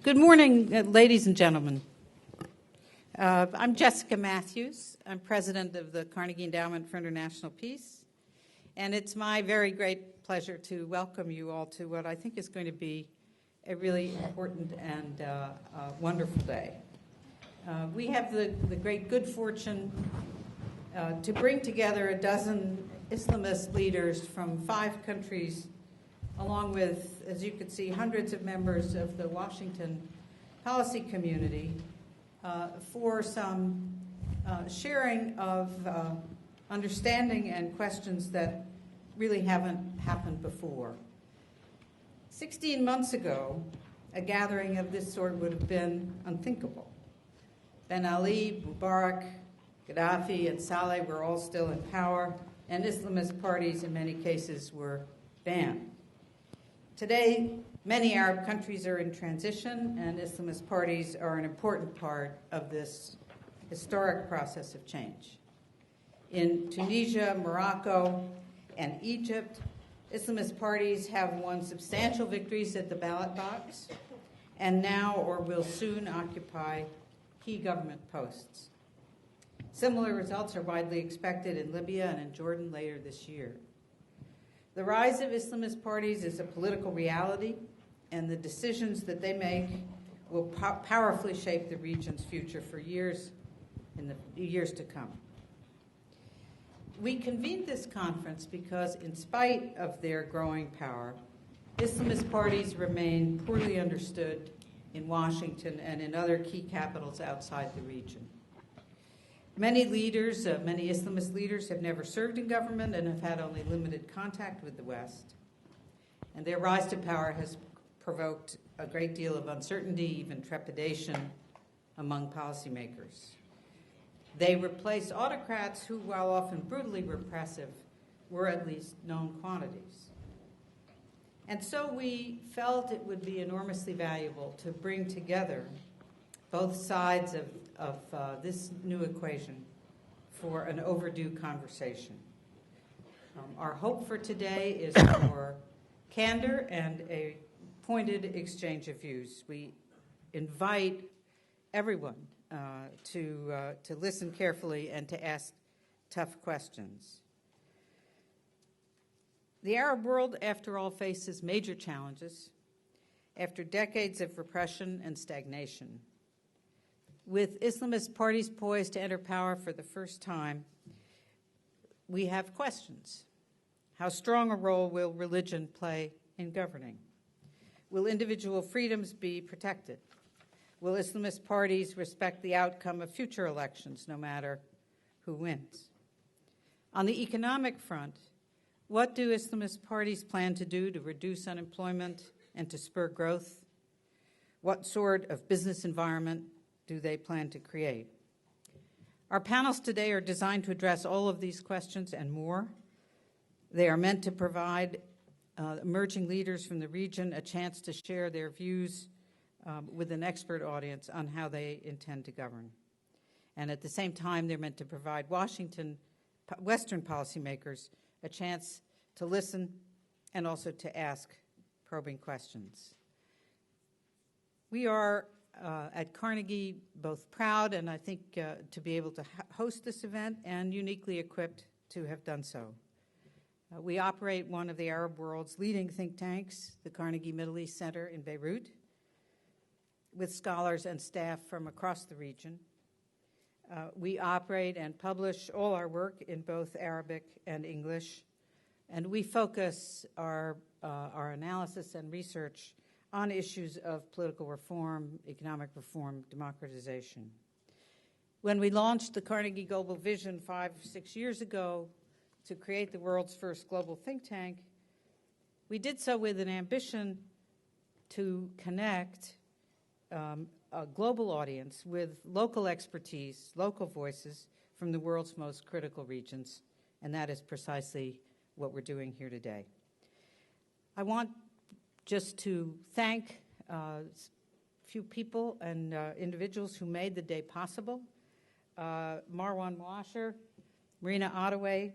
Good morning, ladies and gentlemen. I'm Jessica Matthews. I'm president of the Carnegie Endowment for International Peace, and it's my very great pleasure to welcome you all to what I think is going to be a really important and wonderful day. We have the great good fortune to bring together a dozen Islamist leaders from 5 countries, along with, as you can see, hundreds of members of the Washington policy community for some sharing of understanding and questions that really haven't happened before. 16 months ago, a gathering of this sort would have been unthinkable. Ben Ali, Mubarak, Gaddafi, and Saleh were all still in power, and Islamist parties in many cases were banned. Today, many Arab countries are in transition, and Islamist parties are an important part of this historic process of change. In Tunisia, Morocco, and Egypt, Islamist parties have won substantial victories at the ballot box and now or will soon occupy key government posts. Similar results are widely expected in Libya and in Jordan later this year. The rise of Islamist parties is a political reality, and the decisions that they make will powerfully shape the region's future for years in the years to come. We convened this conference because, in spite of their growing power, Islamist parties remain poorly understood in Washington and in other key capitals outside the region. Many Islamist leaders have never served in government and have had only limited contact with the West. And their rise to power has provoked a great deal of uncertainty, even trepidation, among policymakers. They replace autocrats who, while often brutally repressive, were at least known quantities. And so we felt it would be enormously valuable to bring together both sides of this new equation for an overdue conversation. Our hope for today is for candor and a pointed exchange of views. We invite everyone to listen carefully and to ask tough questions. The Arab world, after all, faces major challenges after decades of repression and stagnation. With Islamist parties poised to enter power for the first time, we have questions. How strong a role will religion play in governing? Will individual freedoms be protected? Will Islamist parties respect the outcome of future elections, no matter who wins? On the economic front, what do Islamist parties plan to do to reduce unemployment and to spur growth? What sort of business environment do they plan to create? Our panels today are designed to address all of these questions and more. They are meant to provide emerging leaders from the region a chance to share their views with an expert audience on how they intend to govern. And at the same time, they're meant to provide Western policymakers a chance to listen and also to ask probing questions. We are at Carnegie both proud and I think to be able to host this event and uniquely equipped to have done so. We operate one of the Arab world's leading think tanks, the Carnegie Middle East Center in Beirut, with scholars and staff from across the region. We operate and publish all our work in both Arabic and English, and we focus our analysis and research on issues of political reform, economic reform, democratization. When we launched the Carnegie Global Vision 5 or 6 years ago to create the world's first global think tank, we did so with an ambition to connect a global audience with local expertise, local voices from the world's most critical regions, and that is precisely what we're doing here today. I want just to thank a few people and individuals who made the day possible. Marwan Mwasher, Marina Ottaway,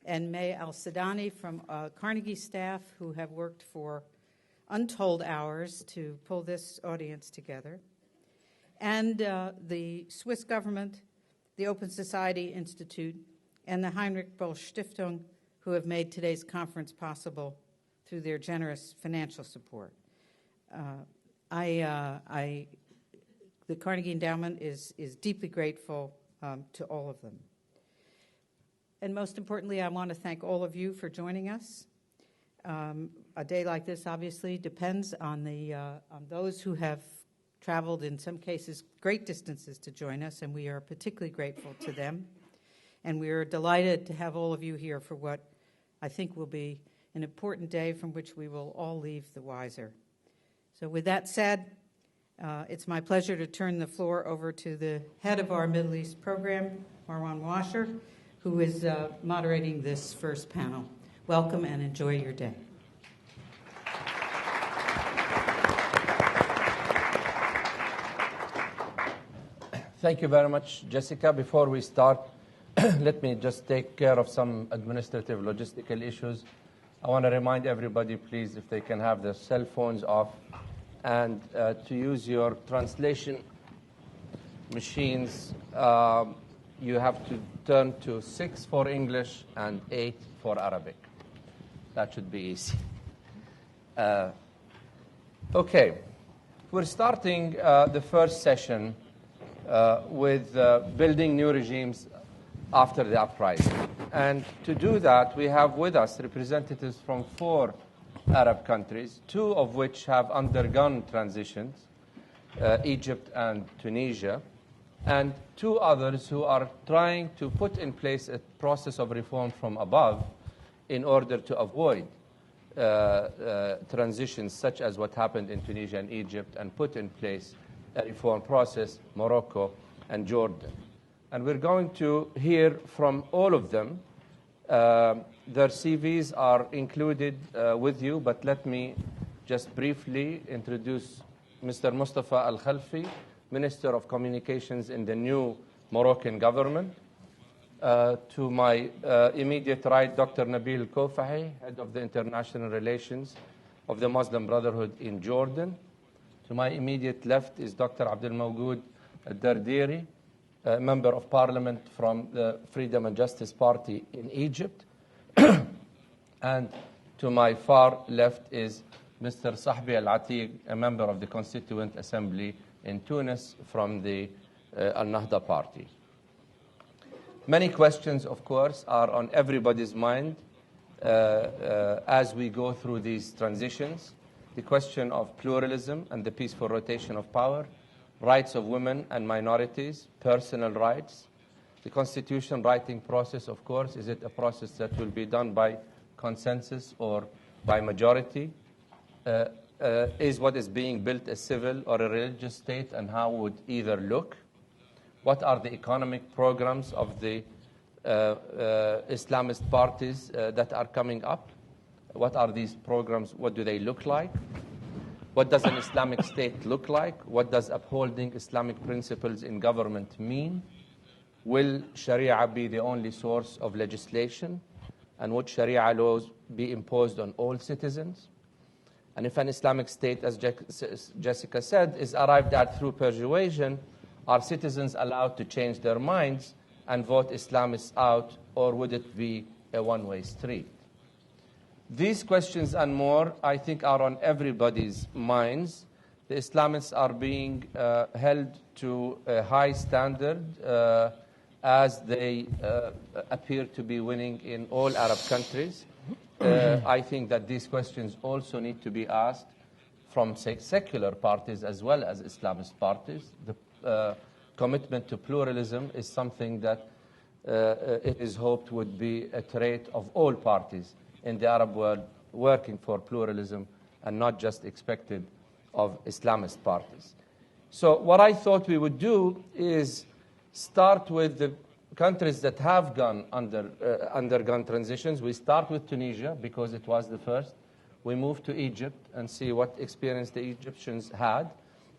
and May Al-Sadani from Carnegie staff who have worked for untold hours to pull this audience together, and the Swiss government, the Open Society Institute, and the Heinrich Böll Stiftung, who have made today's conference possible through their generous financial support. The Carnegie Endowment is deeply grateful to all of them. And most importantly, I want to thank all of you for joining us. A day like this obviously depends on those who have traveled, in some cases, great distances to join us, and we are particularly grateful to them. And we are delighted to have all of you here for what I think will be an important day from which we will all leave the wiser. So with that said, it's my pleasure to turn the floor over to the head of our Middle East program, Marwan Washer, who is moderating this first panel. Welcome and enjoy your day. Thank you very much, Jessica. Before we start, let me just take care of some administrative logistical issues. I want to remind everybody, please, if they can have their cell phones off, and to use your translation machines, you have to turn to 6 for English and 8 for Arabic. That should be easy. Okay, we're starting the first session with building new regimes after the uprising. And to do that, we have with us representatives from 4 Arab countries, 2 of which have undergone transitions, Egypt and Tunisia, and 2 others who are trying to put in place a process of reform from above in order to avoid transitions such as what happened in Tunisia and Egypt, and put in place a reform process, Morocco and Jordan. And we're going to hear from all of them. Their CVs are included with you, but let me just briefly introduce Mr. Mustafa Al-Khalfi, Minister of Communications in the new Moroccan government. To my immediate right, Dr. Nabil Kofahi, Head of the International Relations of the Muslim Brotherhood in Jordan. To my immediate left is Dr. Abdel Mawgoud Dardiri, Member of Parliament from the Freedom and Justice Party in Egypt. And to my far left is Mr. Sahbi Al-Atiq, a member of the Constituent Assembly in Tunis from the Al-Nahda Party. Many questions, of course, are on everybody's mind as we go through these transitions. The question of pluralism and the peaceful rotation of power, rights of women and minorities, personal rights. The constitution writing process, of course, is it a process that will be done by consensus or by majority? Is what is being built a civil or a religious state, and how would either look? What are the economic programs of the Islamist parties that are coming up? What are these programs? What do they look like? What does an Islamic state look like? What does upholding Islamic principles in government mean? Will Sharia be the only source of legislation? And would Sharia laws be imposed on all citizens? And if an Islamic state, as Jessica said, is arrived at through persuasion, are citizens allowed to change their minds and vote Islamists out, or would it be a one-way street? These questions and more, I think, are on everybody's minds. The Islamists are being held to a high standard as they appear to be winning in all Arab countries. I think that these questions also need to be asked from secular parties as well as Islamist parties. The commitment to pluralism is something that it is hoped would be a trait of all parties in the Arab world working for pluralism, and not just expected of Islamist parties. So what I thought we would do is start with the countries that have undergone transitions. We start with Tunisia because it was the first. We move to Egypt and see what experience the Egyptians had.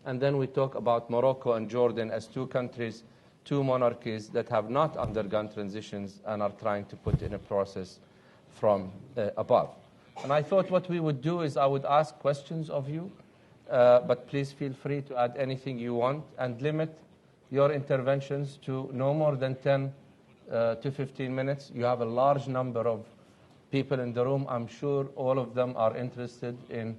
And then we talk about Morocco and Jordan as 2 countries, 2 monarchies that have not undergone transitions and are trying to put in a process from above. And I thought what we would do is I would ask questions of you, but please feel free to add anything you want and limit your interventions to no more than 10 to 15 minutes. You have a large number of people in the room. I'm sure all of them are interested in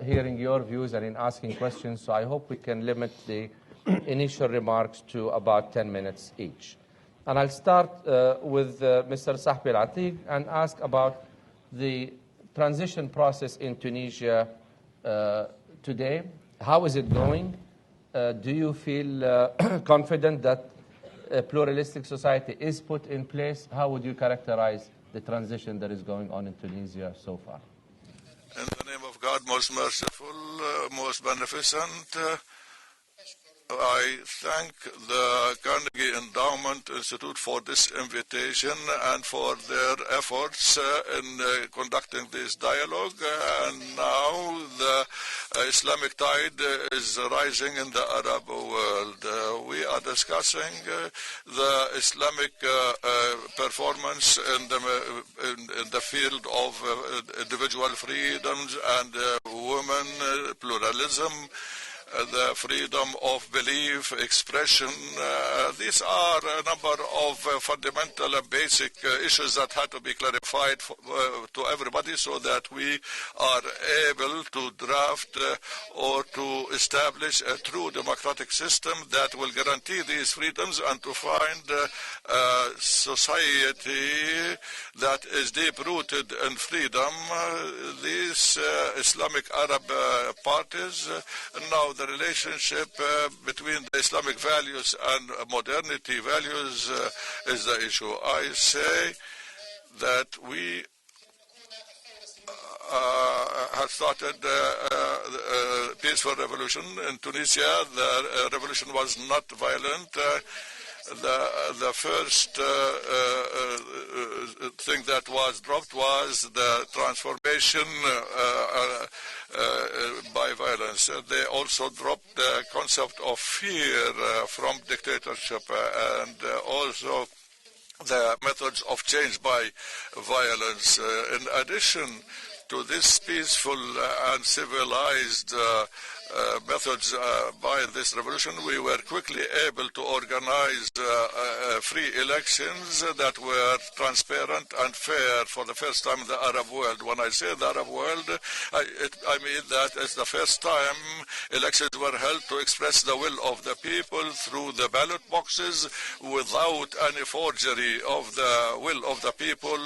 hearing your views and in asking questions. So I hope we can limit the initial remarks to about 10 minutes each. And I'll start with Mr. Sahbi Al-Atiq and ask about the transition process in Tunisia today. How is it going? Do you feel confident that a pluralistic society is put in place? How would you characterize the transition that is going on in Tunisia so far? In the name of God, most merciful, most beneficent, I thank the Carnegie Endowment Institute for this invitation and for their efforts in conducting this dialogue. And now the Islamic tide is rising in the Arab world. We are discussing the Islamic performance in the field of individual freedoms and women, pluralism, the freedom of belief, expression. These are a number of fundamental and basic issues that had to be clarified to everybody so that we are able to draft or to establish a true democratic system that will guarantee these freedoms and to find a society that is deep-rooted in freedom. These Islamic Arab parties, now the relationship between the Islamic values and modernity values is the issue. I say that we had started a peaceful revolution in Tunisia. The revolution was not violent. The first thing that was dropped was the transformation by violence. They also dropped the concept of fear from dictatorship and also the methods of change by violence. In addition to this peaceful and civilized methods by this revolution, we were quickly able to organize free elections that were transparent and fair for the first time in the Arab world. When I say the Arab world, I mean that it's the first time elections were held to express the will of the people through the ballot boxes without any forgery of the will of the people.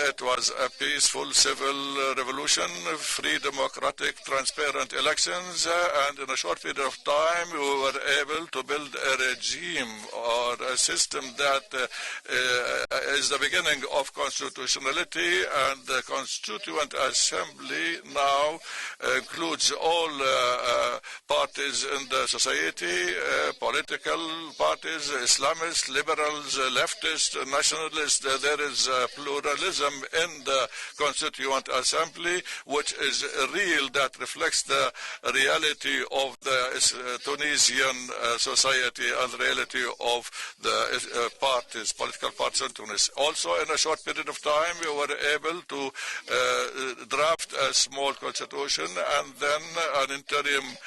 It was a peaceful civil revolution, free, democratic, transparent elections, and in a short period of time we were able to build a regime or a system that is the beginning of constitutionality, and the Constituent Assembly now includes all parties in the society, political parties, Islamists, liberals, leftists, nationalists. There is pluralism in the Constituent Assembly, which is real, that reflects the reality of the Tunisian society and the reality of the parties, political parties in Tunis. Also, in a short period of time, we were able to draft a small constitution and then an interim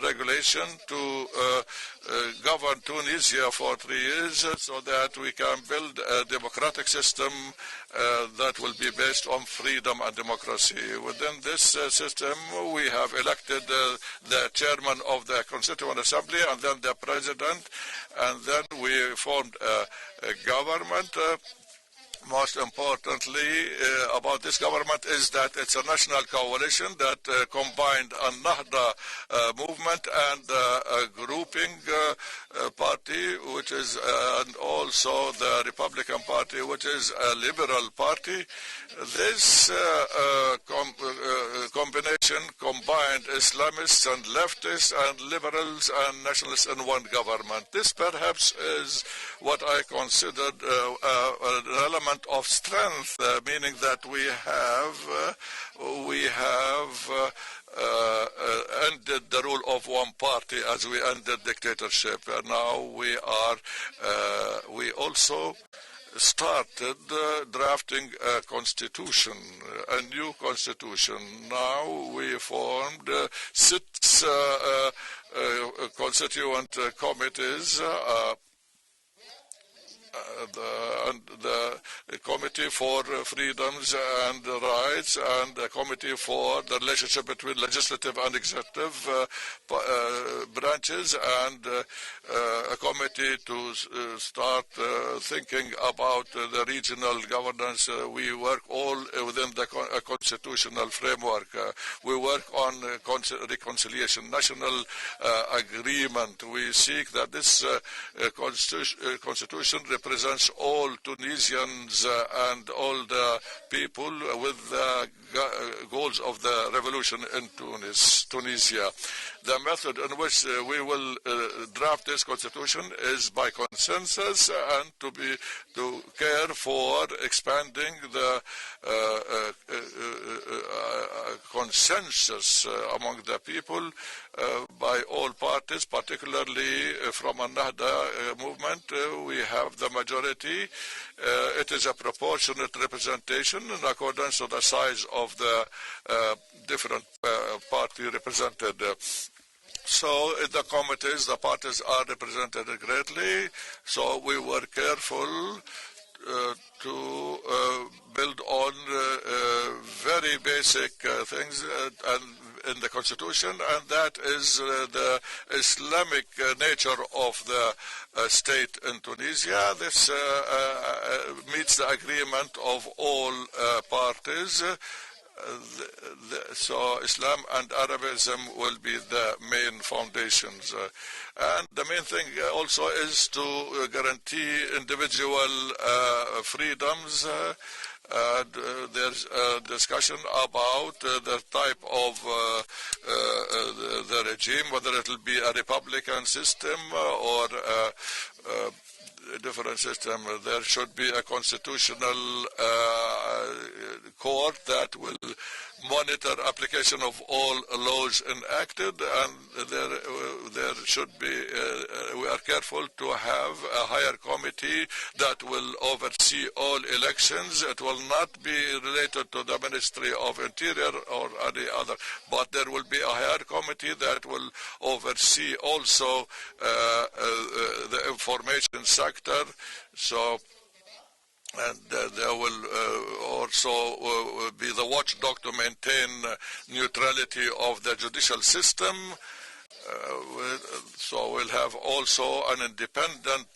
regulation to govern Tunisia for 3 years so that we can build a democratic system that will be based on freedom and democracy. Within this system, we have elected the chairman of the Constituent Assembly and then the president, and then we formed a government. Most importantly about this government is that it's a national coalition that combined a Nahda movement and a grouping party, which is and also the Republican Party, which is a liberal party. This combination combined Islamists and leftists and liberals and nationalists in one government. This perhaps is what I considered an element of strength, meaning that we have ended the rule of one party as we ended dictatorship. And now we also started drafting a constitution, a new constitution. Now we formed 6 constituent committees, the Committee for Freedoms and Rights, and the Committee for the relationship between legislative and executive branches, and a committee to start thinking about the regional governance. We work all within the constitutional framework. We work on reconciliation, national agreement. We seek that this constitution represents all Tunisians and all the people with the goals of the revolution in Tunisia. The method in which we will draft this constitution is by consensus, and to care for expanding the consensus among the people by all parties, particularly from a Nahda movement. We have the majority. It is a proportionate representation in accordance to the size of the different party represented. So in the committees, the parties are represented greatly. So we were careful to build on very basic things and in the constitution, and that is the Islamic nature of the state in Tunisia. This meets the agreement of all parties. So Islam and Arabism will be the main foundations. And the main thing also is to guarantee individual freedoms. There's a discussion about the type of the regime, whether it will be a republican system or a different system. There should be a constitutional court that will monitor application of all laws enacted, and there should be, we are careful to have a higher committee that will oversee all elections. It will not be related to the Ministry of Interior or any other, but there will be a higher committee that will oversee also the information sector. So, and there will also be the watchdog to maintain neutrality of the judicial system. So we'll have also an independent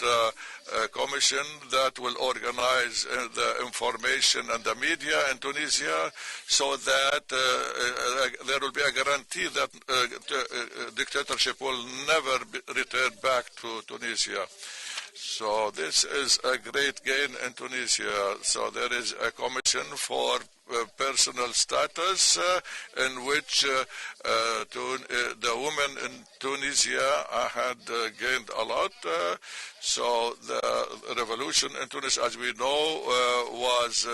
commission that will organize the information and the media in Tunisia, so that there will be a guarantee that dictatorship will never return back to Tunisia. So this is a great gain in Tunisia. So there is a commission for personal status in which the women in Tunisia had gained a lot. So the revolution in Tunis, as we know, was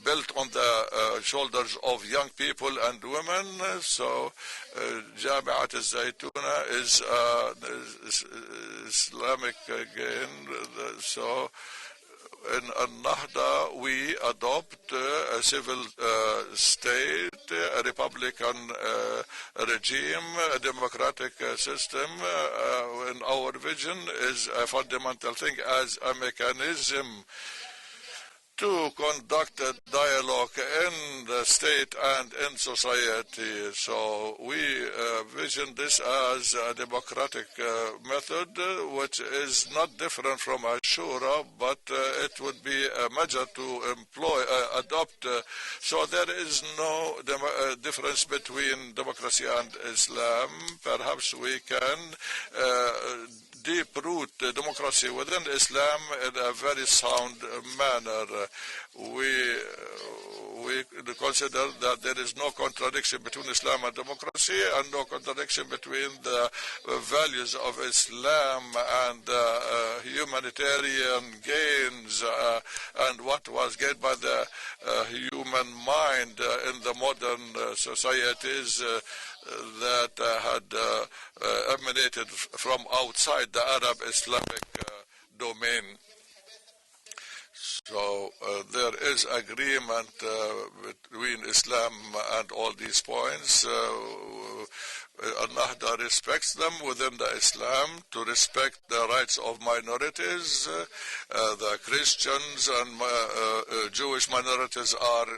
built on the shoulders of young people and women. So Jamiat al-Zaytuna is Islamic gain. So in Al-Nahda, we adopt a civil state, a republican regime, a democratic system. In our vision is a fundamental thing as a mechanism to conduct a dialogue in the state and in society. So we vision this as a democratic method, which is not different from a shura, but it would be a measure to adopt. So there is no difference between democracy and Islam. Perhaps we can deep-root democracy within Islam in a very sound manner. We consider that there is no contradiction between Islam and democracy, and no contradiction between the values of Islam and humanitarian gains and what was gained by the human mind in the modern societies that had emanated from outside the Arab Islamic domain. So there is agreement between Islam and all these points. Al-Nahda respects them within the Islam, to respect the rights of minorities. The Christians and Jewish minorities are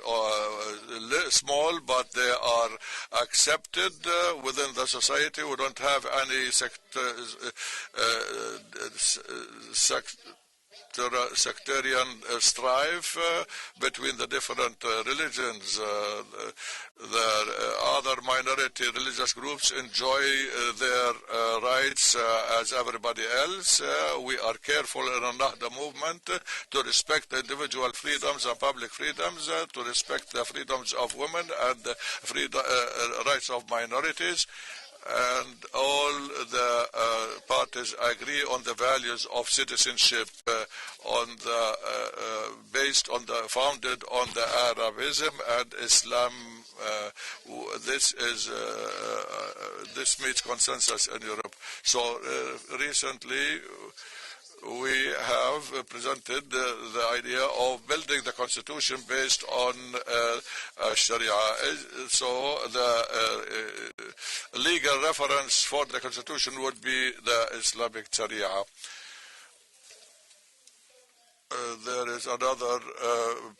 small, but they are accepted within the society. We don't have any sectarian strife between the different religions. The other minority religious groups enjoy their rights as everybody else. We are careful in the Nahda movement to respect the individual freedoms and public freedoms, to respect the freedoms of women and the rights of minorities. And all the parties agree on the values of citizenship, founded on the Arabism and Islam. This meets consensus in Europe. So recently, we have presented the idea of building the constitution based on Sharia. So the legal reference for the constitution would be the Islamic Sharia. There is another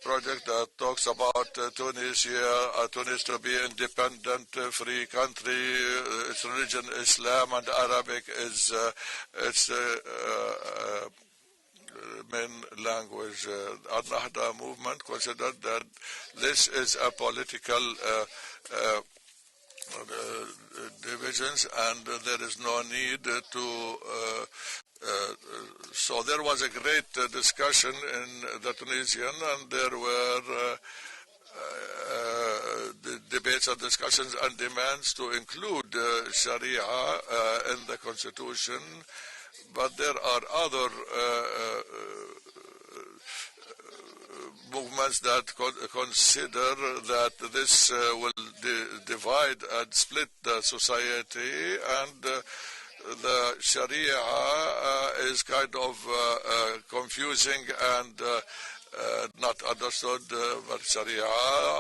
project that talks about Tunisia. Tunis to be independent, free country. Its religion Islam, and Arabic is its main language. Al-Nahda movement considered that this is a political divisions, and there is no need to so there was a great discussion in the Tunisian, and there were debates and discussions and demands to include Sharia in the constitution, but there are other movements that consider that this will divide and split the society, and the Sharia is kind of confusing and not understood, but Sharia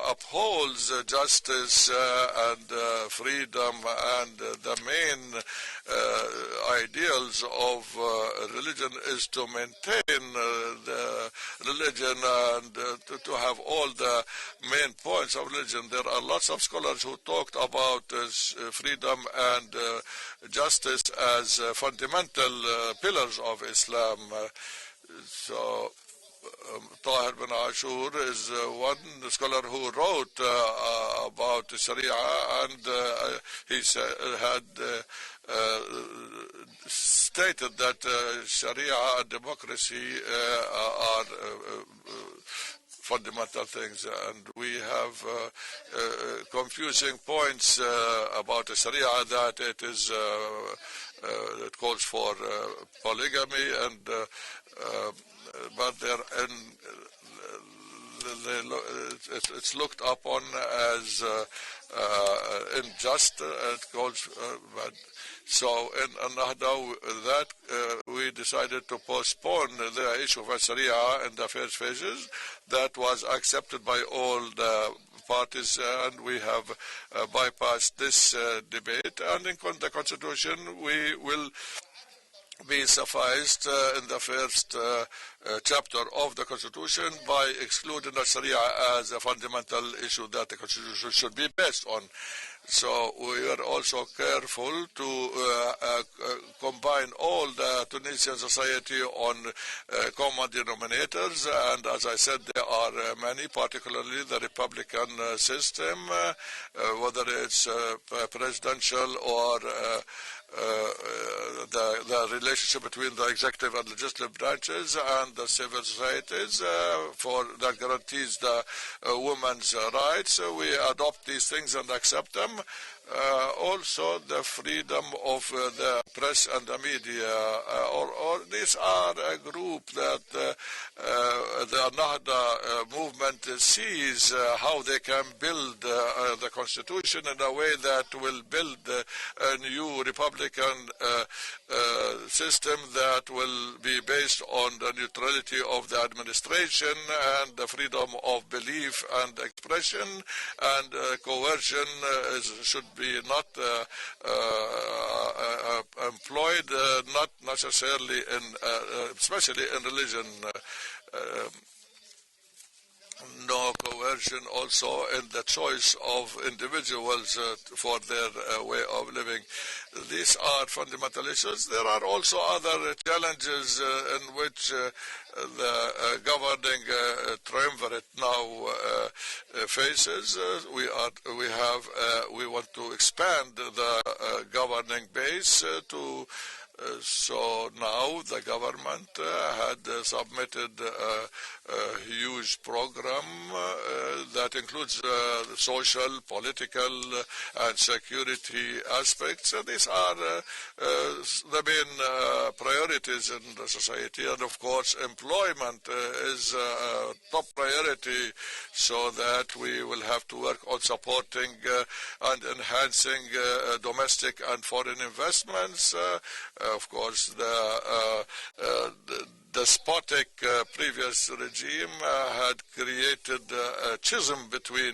upholds justice and freedom, and the main ideals of religion is to maintain the religion and to have all the main points of religion. There are lots of scholars who talked about freedom and justice as fundamental pillars of Islam. So Tahir bin Ashur is one scholar who wrote about Sharia, and he had stated that Sharia and democracy are fundamental things, and we have confusing points about Sharia, that it is it calls for polygamy, and but it's looked upon as unjust. It calls, so in Al-Nahda, that we decided to postpone the issue of Sharia in the first phases. That was accepted by all the parties, and we have bypassed this debate. And in the Constitution, we will be sufficed in the first chapter of the Constitution by excluding the Sharia as a fundamental issue that the Constitution should be based on. So we are also careful to combine all the Tunisian society on common denominators, and as I said, there are many, particularly the Republican system, whether it's presidential or the relationship between the executive and legislative branches and the civil societies that guarantees the women's rights. We adopt these things and accept them, Also the freedom of the press and the media, or these are a group that the Nahda movement sees how they can build the constitution in a way that will build a new republican system that will be based on the neutrality of the administration and the freedom of belief and expression, and coercion should be not employed, not necessarily especially in religion. No coercion also in the choice of individuals for their way of living. These are fundamental issues. There are also other challenges in which the governing triumvirate now faces. We want to expand the governing base to so now the government had submitted a huge program that includes social, political, and security aspects. These are the main priorities in the society, and of course employment is a top priority, so that we will have to work on supporting and enhancing domestic and foreign investments. Of course, the despotic previous regime had created a chasm between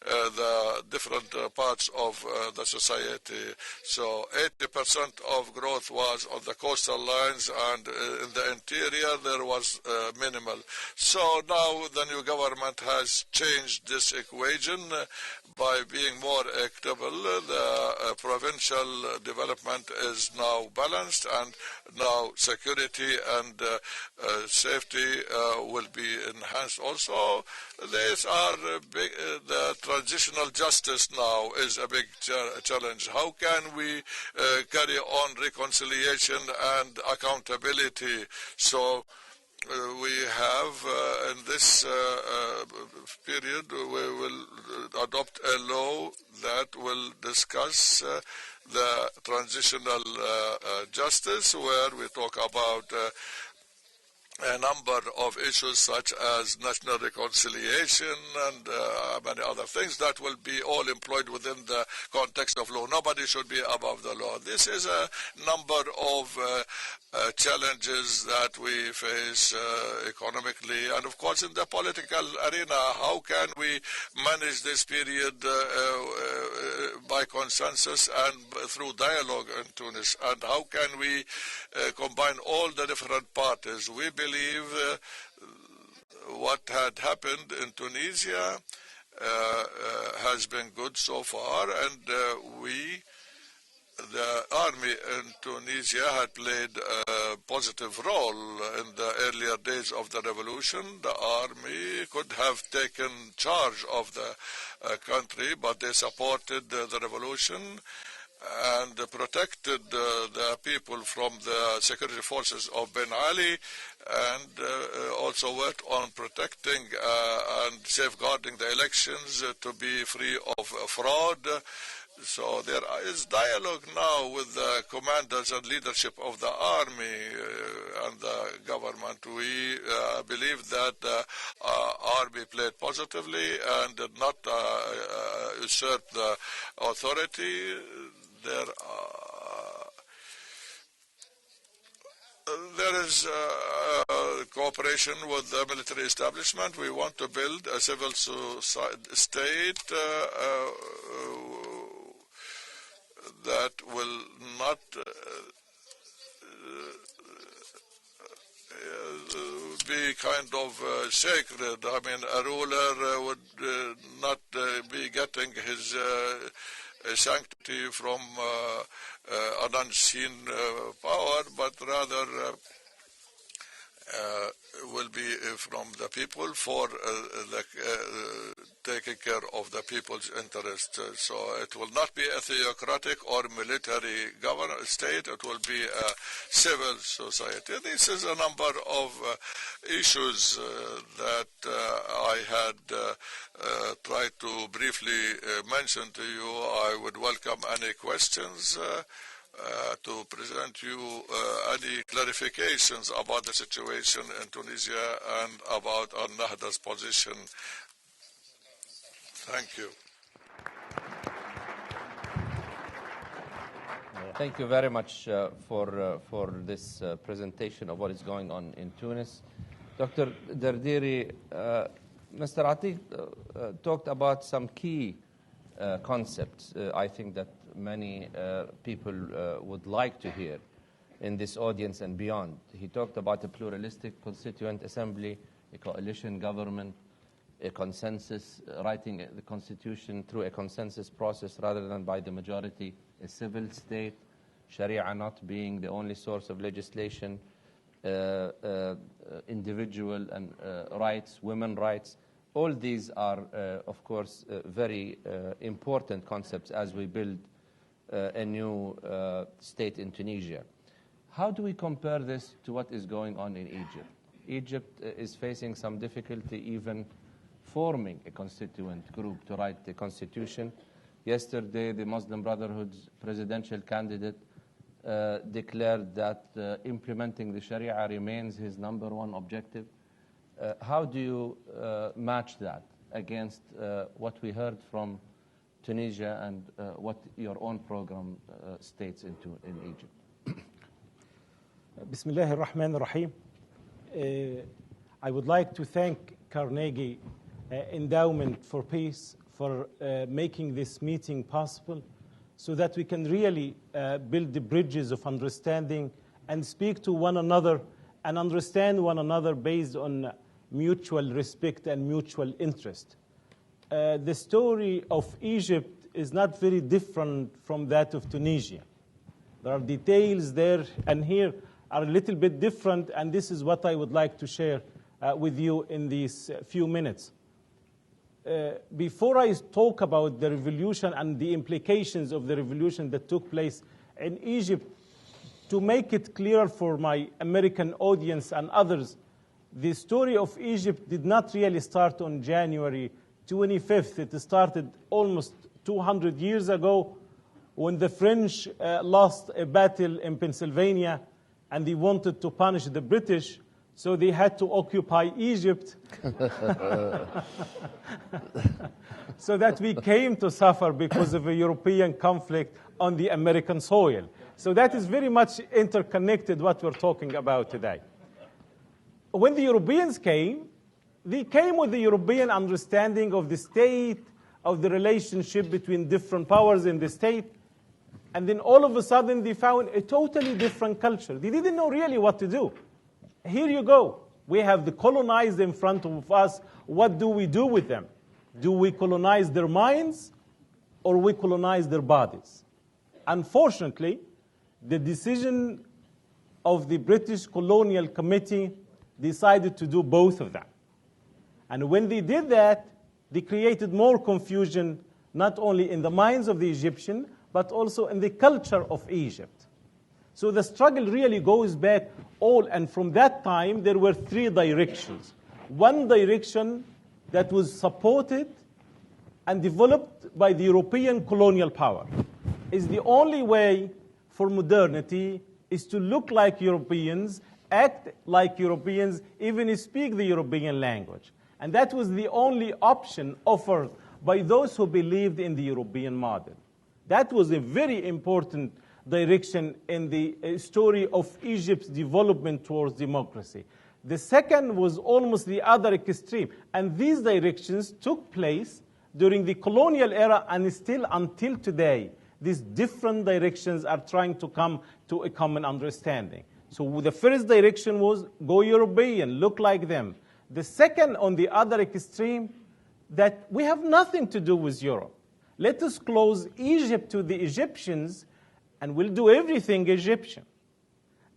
the different parts of the society. So 80% of growth was on the coastal lines, and in the interior there was minimal. So now the new government has changed this equation by being more equitable. The provincial development is now balanced, and now security and safety will be enhanced also. These are big, the transitional justice now is a big challenge. How can we carry on reconciliation and accountability? So we have in this period, we will adopt a law that will discuss the transitional justice, where we talk about a number of issues such as national reconciliation and many other things that will be all employed within the context of law. Nobody should be above the law. This is a number of challenges that we face economically, and of course in the political arena. How can we manage this period by consensus and through dialogue in Tunis, and how can we combine all the different parties? We believe what had happened in Tunisia has been good so far, and the army in Tunisia had played a positive role in the earlier days of the revolution. The army could have taken charge of the country, but they supported the revolution and protected the people from the security forces of Ben Ali, and also worked on protecting and safeguarding the elections to be free of fraud. So there is dialogue now with the commanders and leadership of the army and the government. We believe that the army played positively and did not usurp the authority. There is cooperation with the military establishment. We want to build a civil state that will not be kind of sacred. I mean, a ruler would not be getting his sanctity from an unseen power, but rather will be from the people for the taking care of the people's interest. So it will not be a theocratic or military state. It will be a civil society. This is a number of issues that I had tried to briefly mention to you. I would welcome any questions to present you any clarifications about the situation in Tunisia and about al-Nahda's position. Thank you. Thank you very much for this presentation of what is going on in Tunis. Dr. Dardiri, Mr. Atiq talked about some key concepts I think that many people would like to hear in this audience and beyond. He talked about a pluralistic constituent assembly, a coalition government, a consensus, writing the constitution through a consensus process rather than by the majority, a civil state, Sharia not being the only source of legislation, individual and rights, women rights. All these are, of course, very important concepts as we build a new state in Tunisia. How do we compare this to what is going on in Egypt? Egypt is facing some difficulty even forming a constituent group to write the constitution. Yesterday, the Muslim Brotherhood's presidential candidate declared that implementing the Sharia remains his #1 objective. How do you match that against what we heard from Tunisia and what your own program states in Egypt? Bismillah ar-Rahman ar-Rahim. I would like to thank Carnegie Endowment for Peace for making this meeting possible so that we can really build the bridges of understanding and speak to one another and understand one another based on mutual respect and mutual interest. The story of Egypt is not very different from that of Tunisia. There are details there and here are a little bit different, and this is what I would like to share with you in these few minutes. Before I talk about the revolution and the implications of the revolution that took place in Egypt, to make it clear for my American audience and others, the story of Egypt did not really start on January 25th. It started almost 200 years ago when the French lost a battle in Pennsylvania and they wanted to punish the British, so they had to occupy Egypt so that we came to suffer because of a European conflict on the American soil. So that is very much interconnected what we're talking about today. When the Europeans came, they came with the European understanding of the state, of the relationship between different powers in the state, and then all of a sudden they found a totally different culture. They didn't know really what to do. Here you go. We have the colonized in front of us. What do we do with them? Do we colonize their minds or we colonize their bodies? Unfortunately, the decision of the British Colonial Committee decided to do both of them. And when they did that, they created more confusion, not only in the minds of the Egyptian, but also in the culture of Egypt. So the struggle really goes back and from that time, there were 3 directions. One direction that was supported and developed by the European colonial power is the only way for modernity is to look like Europeans, act like Europeans, even speak the European language. And that was the only option offered by those who believed in the European model. That was a very important direction in the story of Egypt's development towards democracy. The second was almost the other extreme. And these directions took place during the colonial era and still until today. These different directions are trying to come to a common understanding. So the first direction was go European, look like them. The second, on the other extreme, that we have nothing to do with Europe. Let us close Egypt to the Egyptians and we'll do everything Egyptian.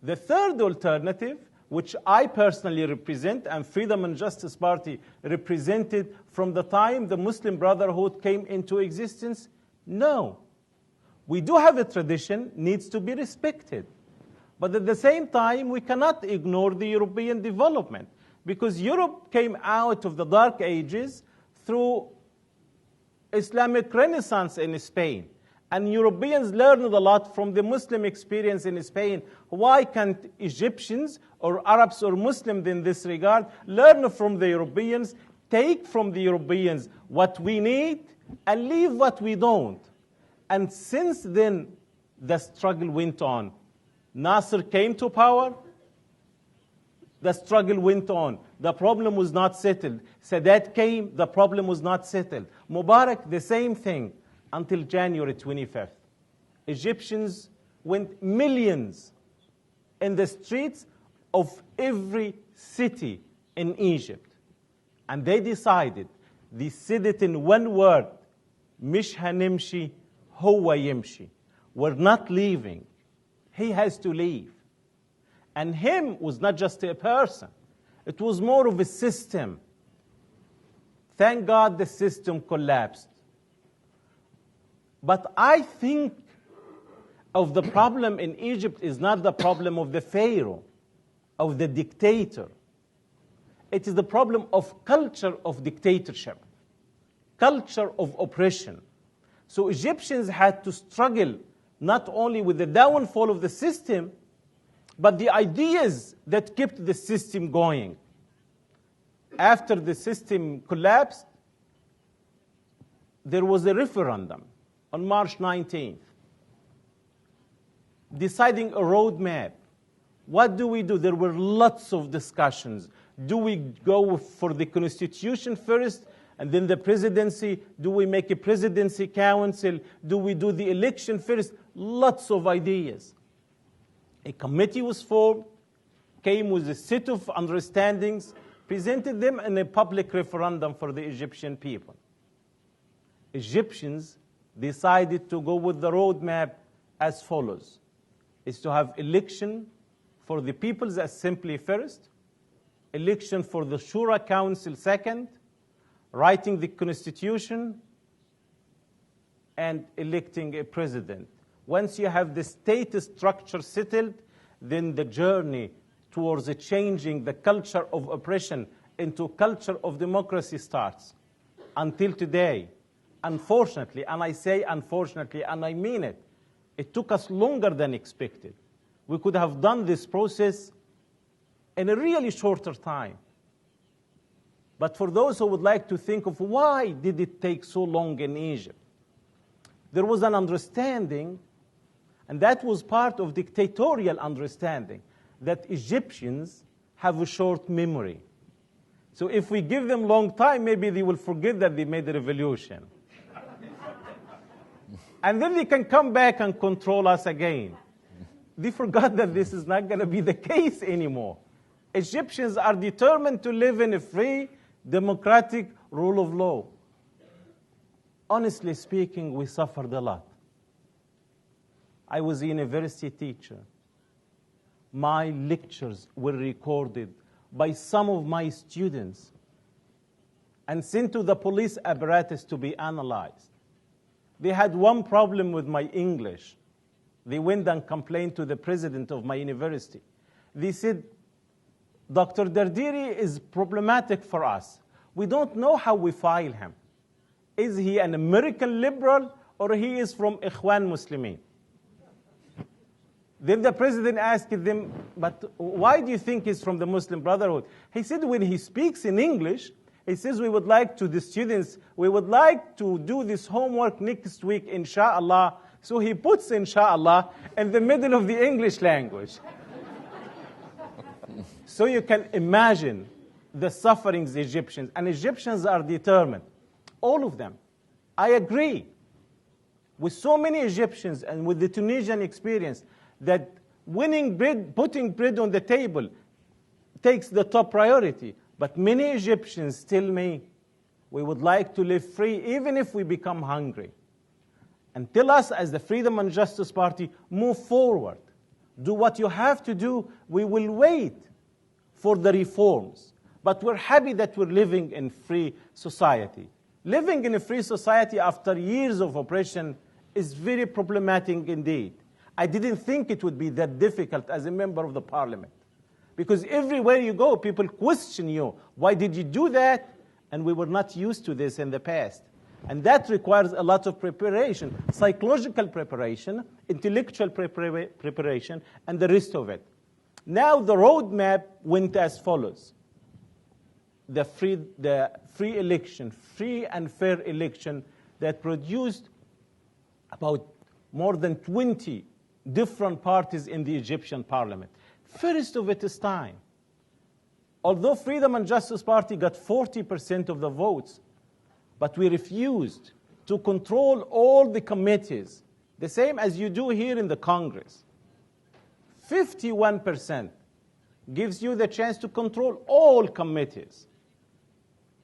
The third alternative which I personally represent and Freedom and Justice Party represented from the time the Muslim Brotherhood came into existence? No. We do have a tradition, needs to be respected. But at the same time, we cannot ignore the European development, because Europe came out of the Dark Ages through Islamic Renaissance in Spain. And Europeans learned a lot from the Muslim experience in Spain. Why can't Egyptians or Arabs or Muslims in this regard learn from the Europeans, take from the Europeans what we need, and leave what we don't? And since then, the struggle went on. Nasser came to power. The struggle went on. The problem was not settled. Sadat came, the problem was not settled. Mubarak, the same thing, until January 25th. Egyptians went millions in the streets of every city in Egypt. And they decided, they said it in one word, Mish hanimshi, huwa yimshi. We're not leaving. He has to leave. And him was not just a person. It was more of a system. Thank God the system collapsed. But I think of the problem in Egypt is not the problem of the pharaoh, of the dictator. It is the problem of culture of dictatorship, culture of oppression. So Egyptians had to struggle not only with the downfall of the system, but the ideas that kept the system going. After the system collapsed, there was a referendum on March 19th, deciding a roadmap. What do we do? There were lots of discussions. Do we go for the constitution first and then the presidency? Do we make a presidency council? Do we do the election first? Lots of ideas. A committee was formed, came with a set of understandings, presented them in a public referendum for the Egyptian people. Egyptians decided to go with the roadmap as follows. Is to have election for the People's Assembly first, election for the Shura Council second, writing the constitution, and electing a president. Once you have the state structure settled, then the journey towards changing the culture of oppression into culture of democracy starts. Until today, unfortunately, and I say unfortunately, and I mean it, it took us longer than expected. We could have done this process in a really shorter time. But for those who would like to think of why did it take so long in Egypt, there was an understanding, and that was part of dictatorial understanding, that Egyptians have a short memory. So if we give them long time, maybe they will forget that they made a revolution. And then they can come back and control us again. They forgot that this is not going to be the case anymore. Egyptians are determined to live in a free, democratic rule of law. Honestly speaking, we suffered a lot. I was a university teacher. My lectures were recorded by some of my students and sent to the police apparatus to be analyzed. They had one problem with my English. They went and complained to the president of my university. They said, Dr. Dardiri is problematic for us. We don't know how we file him. Is he an American liberal or he is from Ikhwan Muslimin? Then the president asked them, but why do you think he's from the Muslim Brotherhood? He said when he speaks in English, he says we would like to, the students, we would like to do this homework next week, inshallah. So he puts inshallah in the middle of the English language. So you can imagine the sufferings Egyptians, and Egyptians are determined, all of them. I agree with so many Egyptians and with the Tunisian experience that winning bread, putting bread on the table takes the top priority. But many Egyptians tell me we would like to live free even if we become hungry. And tell us as the Freedom and Justice Party, move forward. Do what you have to do. We will wait. for the reforms. But we're happy that we're living in free society. Living in a free society after years of oppression is very problematic indeed. I didn't think it would be that difficult as a member of the parliament. Because everywhere you go, people question you. Why did you do that? And we were not used to this in the past. And that requires a lot of preparation, psychological preparation, intellectual preparation, and the rest of it. Now the roadmap went as follows. The free election, free and fair election that produced about more than 20 different parties in the Egyptian parliament. First of its time. Although Freedom and Justice Party got 40% of the votes, but we refused to control all the committees, the same as you do here in the Congress. 51% gives you the chance to control all committees.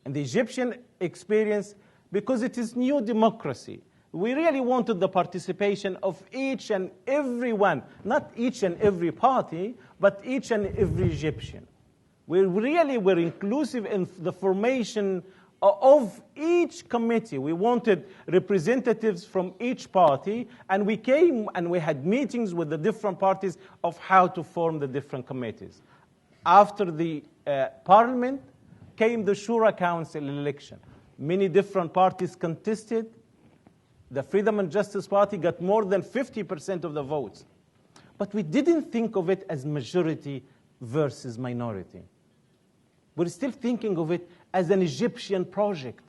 And the Egyptian experience, because it is new democracy, we really wanted the participation of each and every one, not each and every party, but each and every Egyptian. We really were inclusive in the formation of each committee. We wanted representatives from each party, and we came and we had meetings with the different parties of how to form the different committees. After the parliament came the Shura Council election. Many different parties contested. The Freedom and Justice Party got more than 50% of the votes. But we didn't think of it as majority versus minority. We're still thinking of it as an Egyptian project.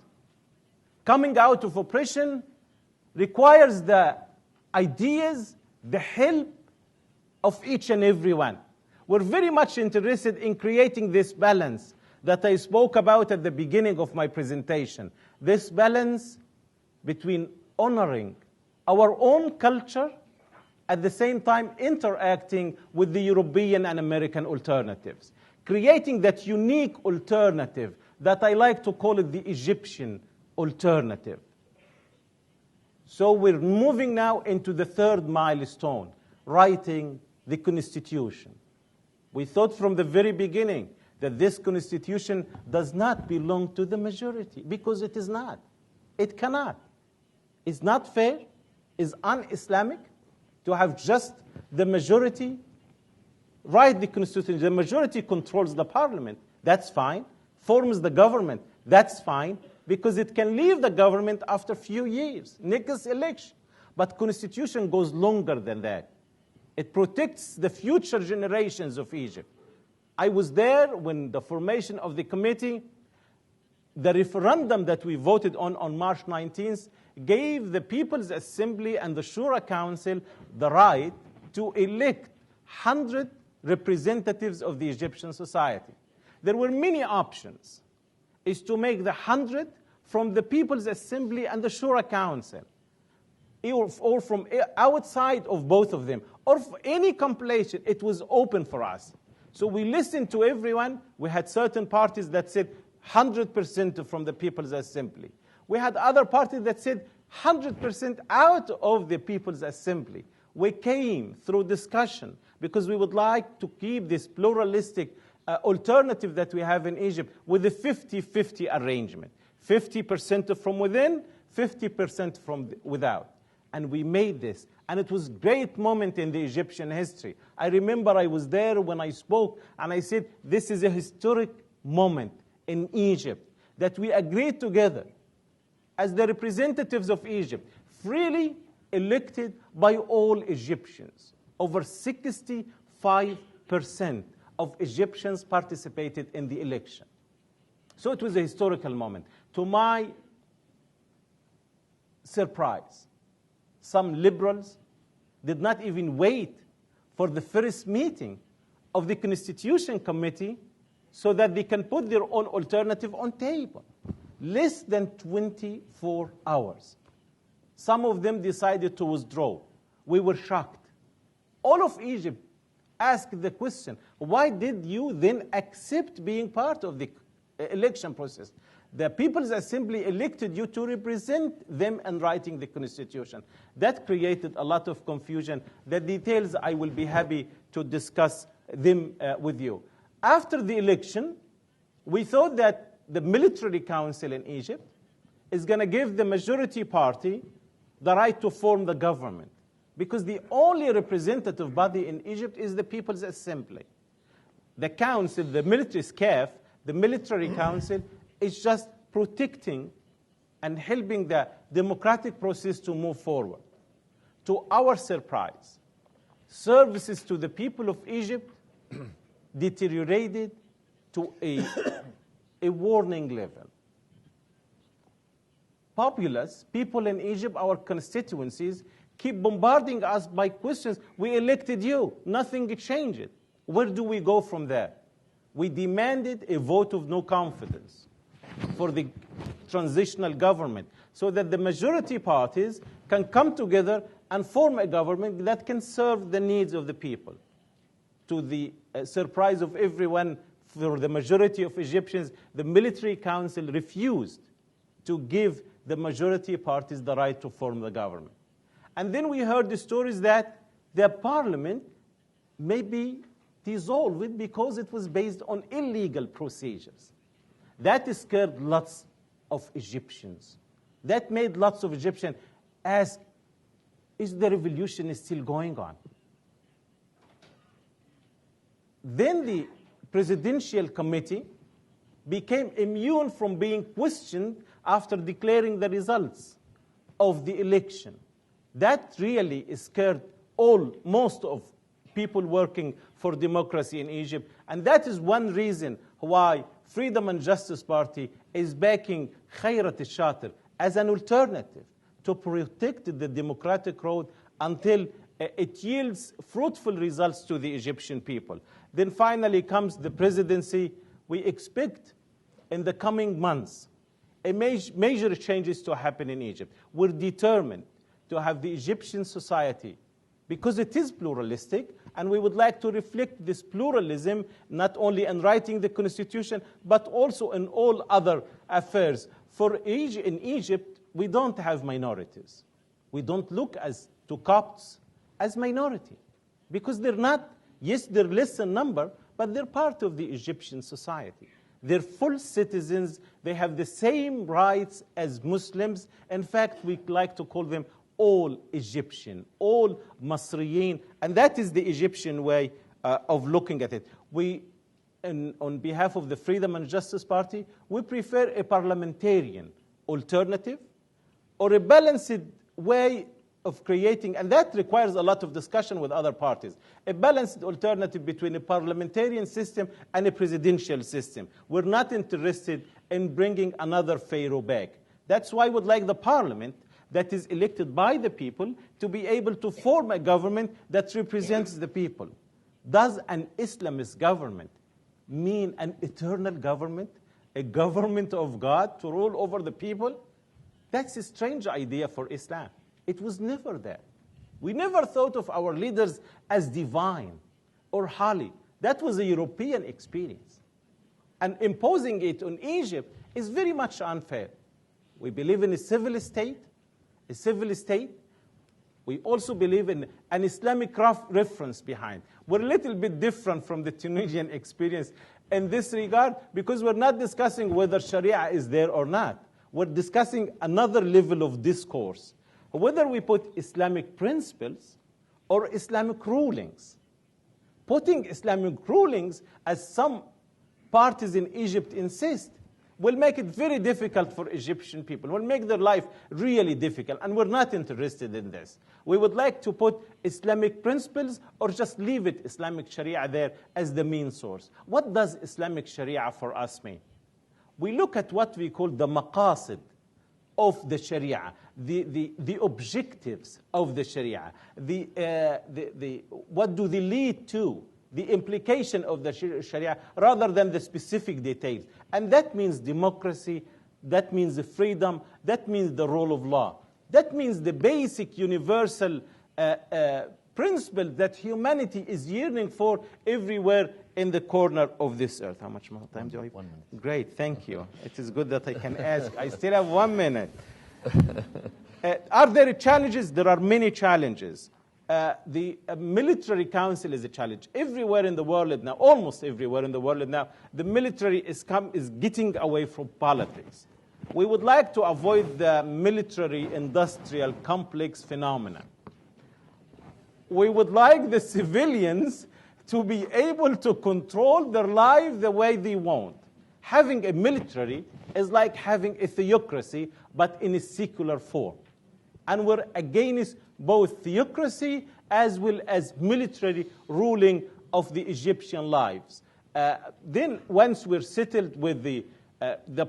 Coming out of oppression requires the ideas, the help of each and every one. We're very much interested in creating this balance that I spoke about at the beginning of my presentation. This balance between honoring our own culture, at the same time interacting with the European and American alternatives. Creating that unique alternative that I like to call it the Egyptian alternative. So we're moving now into the third milestone, writing the Constitution. We thought from the very beginning that this Constitution does not belong to the majority, because it is not. It cannot. It's not fair, it's un-Islamic to have just the majority write the Constitution. The majority controls the parliament. That's fine. Forms the government. That's fine. Because it can leave the government after a few years, next election. But Constitution goes longer than that. It protects the future generations of Egypt. I was there when the formation of the committee, the referendum that we voted on March 19th, gave the People's Assembly and the Shura Council the right to elect 100 representatives of the Egyptian society. There were many options. Is to make the 100 from the People's Assembly and the Shura Council, or from outside of both of them, or for any compilation. It was open for us. So we listened to everyone. We had certain parties that said 100% from the People's Assembly. We had other parties that said 100% out of the People's Assembly. We came through discussion because we would like to keep this pluralistic alternative that we have in Egypt with a 50-50 arrangement. 50% from within, 50% from without. And we made this. And it was a great moment in the Egyptian history. I remember I was there when I spoke, and I said, this is a historic moment in Egypt that we agreed together as the representatives of Egypt, freely elected by all Egyptians. Over 65% of Egyptians participated in the election. So it was a historical moment. To my surprise, some liberals did not even wait for the first meeting of the Constitution Committee so that they can put their own alternative on table. Less than 24 hours. Some of them decided to withdraw. We were shocked. All of Egypt asked the question, why did you then accept being part of the election process? The People's Assembly elected you to represent them in writing the Constitution. That created a lot of confusion. The details, I will be happy to discuss them with you. After the election, we thought that the military council in Egypt is going to give the majority party the right to form the government, because the only representative body in Egypt is the People's Assembly. The council, the military SCAF, the military council, is just protecting and helping the democratic process to move forward. To our surprise, services to the people of Egypt deteriorated to a warning level. Populace, people in Egypt, our constituencies, keep bombarding us by questions. We elected you. Nothing changed. Where do we go from there? We demanded a vote of no confidence for the transitional government so that the majority parties can come together and form a government that can serve the needs of the people. To the surprise of everyone, for the majority of Egyptians, the military council refused to give the majority parties the right to form the government. And then we heard the stories that the parliament may be dissolved because it was based on illegal procedures. That scared lots of Egyptians. That made lots of Egyptians ask, is the revolution still going on? Then the presidential committee became immune from being questioned after declaring the results of the election. That really scared most of people working for democracy in Egypt. And that is one reason why Freedom and Justice Party is backing Khairat al-Shatir as an alternative to protect the democratic road until it yields fruitful results to the Egyptian people. Then finally comes the presidency. We expect in the coming months major changes to happen in Egypt. We're determined to have the Egyptian society, because it is pluralistic, and we would like to reflect this pluralism not only in writing the constitution, but also in all other affairs. In Egypt, we don't have minorities. We don't look to Copts as minority, because they're not, yes, they're less in number, but they're part of the Egyptian society. They're full citizens. They have the same rights as Muslims. In fact, we like to call them all Egyptian, all Masriyin, and that is the Egyptian way of looking at it. On behalf of the Freedom and Justice Party, we prefer a parliamentarian alternative or a balanced way of creating, and that requires a lot of discussion with other parties, a balanced alternative between a parliamentarian system and a presidential system. We're not interested in bringing another Pharaoh back. That's why we would like the parliament that is elected by the people to be able to form a government that represents the people. Does an Islamist government mean an eternal government, a government of God to rule over the people? That's a strange idea for Islam. It was never there. We never thought of our leaders as divine or holy. That was a European experience. And imposing it on Egypt is very much unfair. We believe in a civil state. We also believe in an Islamic reference behind. We're a little bit different from the Tunisian experience in this regard, because we're not discussing whether Sharia is there or not. We're discussing another level of discourse, whether we put Islamic principles or Islamic rulings. Putting Islamic rulings, as some parties in Egypt insist, will make it very difficult for Egyptian people, will make their life really difficult, and we're not interested in this. We would like to put Islamic principles or just leave it Islamic Sharia there as the main source. What does Islamic Sharia for us mean? We look at what we call the maqasid of the Sharia, the objectives of the Sharia, what do they lead to, the implication of the Sharia, rather than the specific details. And that means democracy, that means the freedom, that means the rule of law. That means the basic universal principle that humanity is yearning for everywhere in the corner of this earth. How much more time do I have? 1 minute. Great, thank you. It is good that I can ask. I still have 1 minute. Are there challenges? There are many challenges. the military council is a challenge. Everywhere in the world now, almost everywhere in the world now, the military is getting away from politics. We would like to avoid the military-industrial complex phenomenon. We would like the civilians to be able to control their life the way they want. Having a military is like having a theocracy, but in a secular form. And we're against both theocracy as well as military ruling of the Egyptian lives. Then once we're settled with the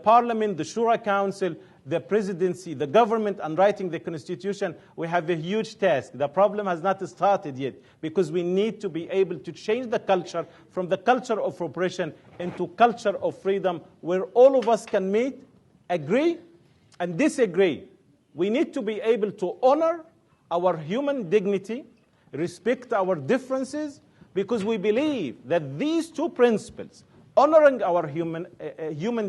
parliament, the Shura Council, the presidency, the government, and writing the constitution, we have a huge task. The problem has not started yet because we need to be able to change the culture from the culture of oppression into culture of freedom where all of us can meet, agree, and disagree. We need to be able to honor our human dignity, respect our differences, because we believe that these two principles, honoring our human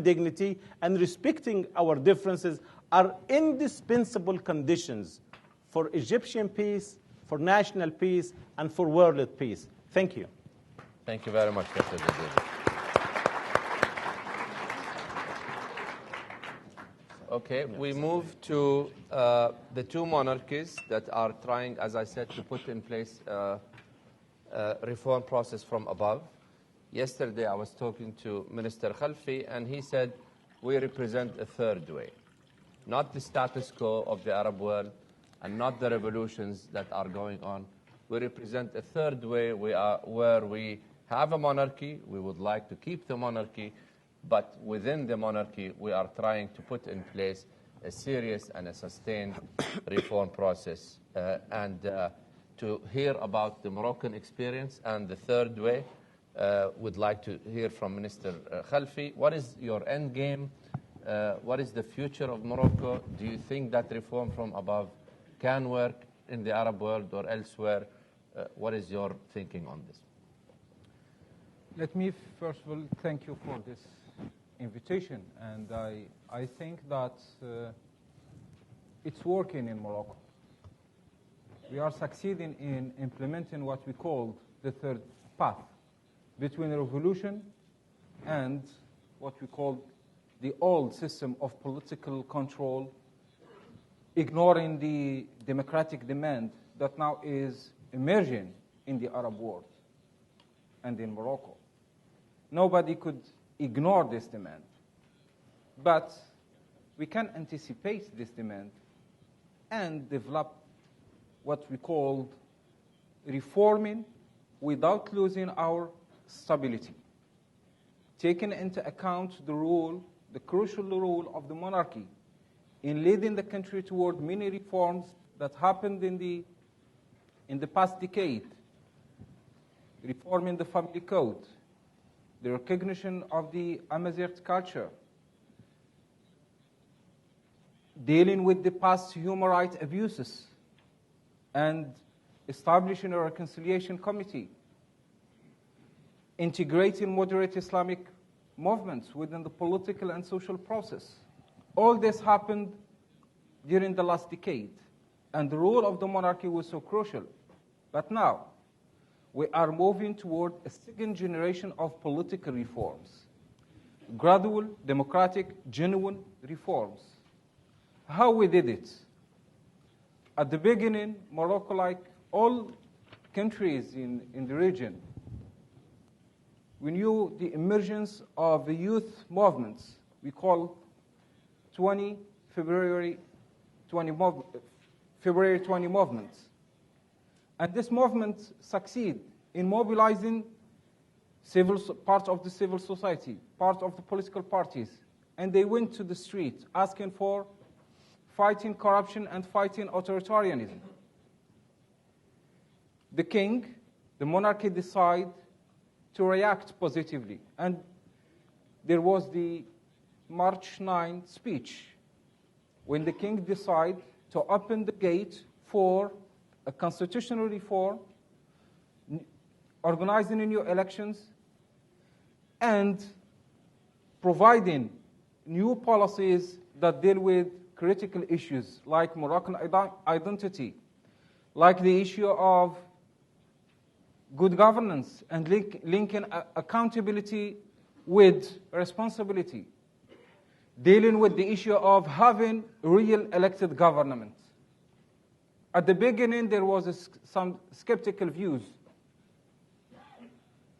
dignity and respecting our differences, are indispensable conditions for Egyptian peace, for national peace, and for world peace. Thank you. Thank you very much, Dr. Jazir. Okay, we move to the two monarchies that are trying, as I said, to put in place a reform process from above. Yesterday, I was talking to Minister Khalfi, and he said, we represent a third way, not the status quo of the Arab world and not the revolutions that are going on. We represent a third way where we have a monarchy. We would like to keep the monarchy, but within the monarchy, we are trying to put in place a serious and a sustained reform process. And to hear about the Moroccan experience and the third way, would like to hear from Minister Khalfi. What is your end game? What is the future of Morocco? Do you think that reform from above can work in the Arab world or elsewhere? What is your thinking on this? Let me first of all thank you for this invitation, and I think that it's working in Morocco. We are succeeding in implementing what we call the third path between revolution and what we call the old system of political control, ignoring the democratic demand that now is emerging in the Arab world and in Morocco. Nobody could ignore this demand, but we can anticipate this demand and develop what we call reforming without losing our stability, taking into account the crucial role of the monarchy in leading the country toward many reforms that happened in the past decade, reforming the family code, the recognition of the Amazigh culture, dealing with the past human rights abuses, and establishing a reconciliation committee, integrating moderate Islamic movements within the political and social process. All this happened during the last decade, and the role of the monarchy was so crucial. But now, we are moving toward a second generation of political reforms, gradual, democratic, genuine reforms. How we did it? At the beginning, Morocco, like all countries in the region, we knew the emergence of the youth movements we call February 20 movements. And this movement succeed in mobilizing part of the civil society, part of the political parties, and they went to the street asking for fighting corruption and fighting authoritarianism. The king, the monarchy, decided to react positively, and there was the March 9 speech when the king decided to open the gate for a constitutional reform, organizing new elections, and providing new policies that deal with critical issues like Moroccan identity, like the issue of good governance and linking accountability with responsibility, dealing with the issue of having real elected government. At the beginning, there was some skeptical views.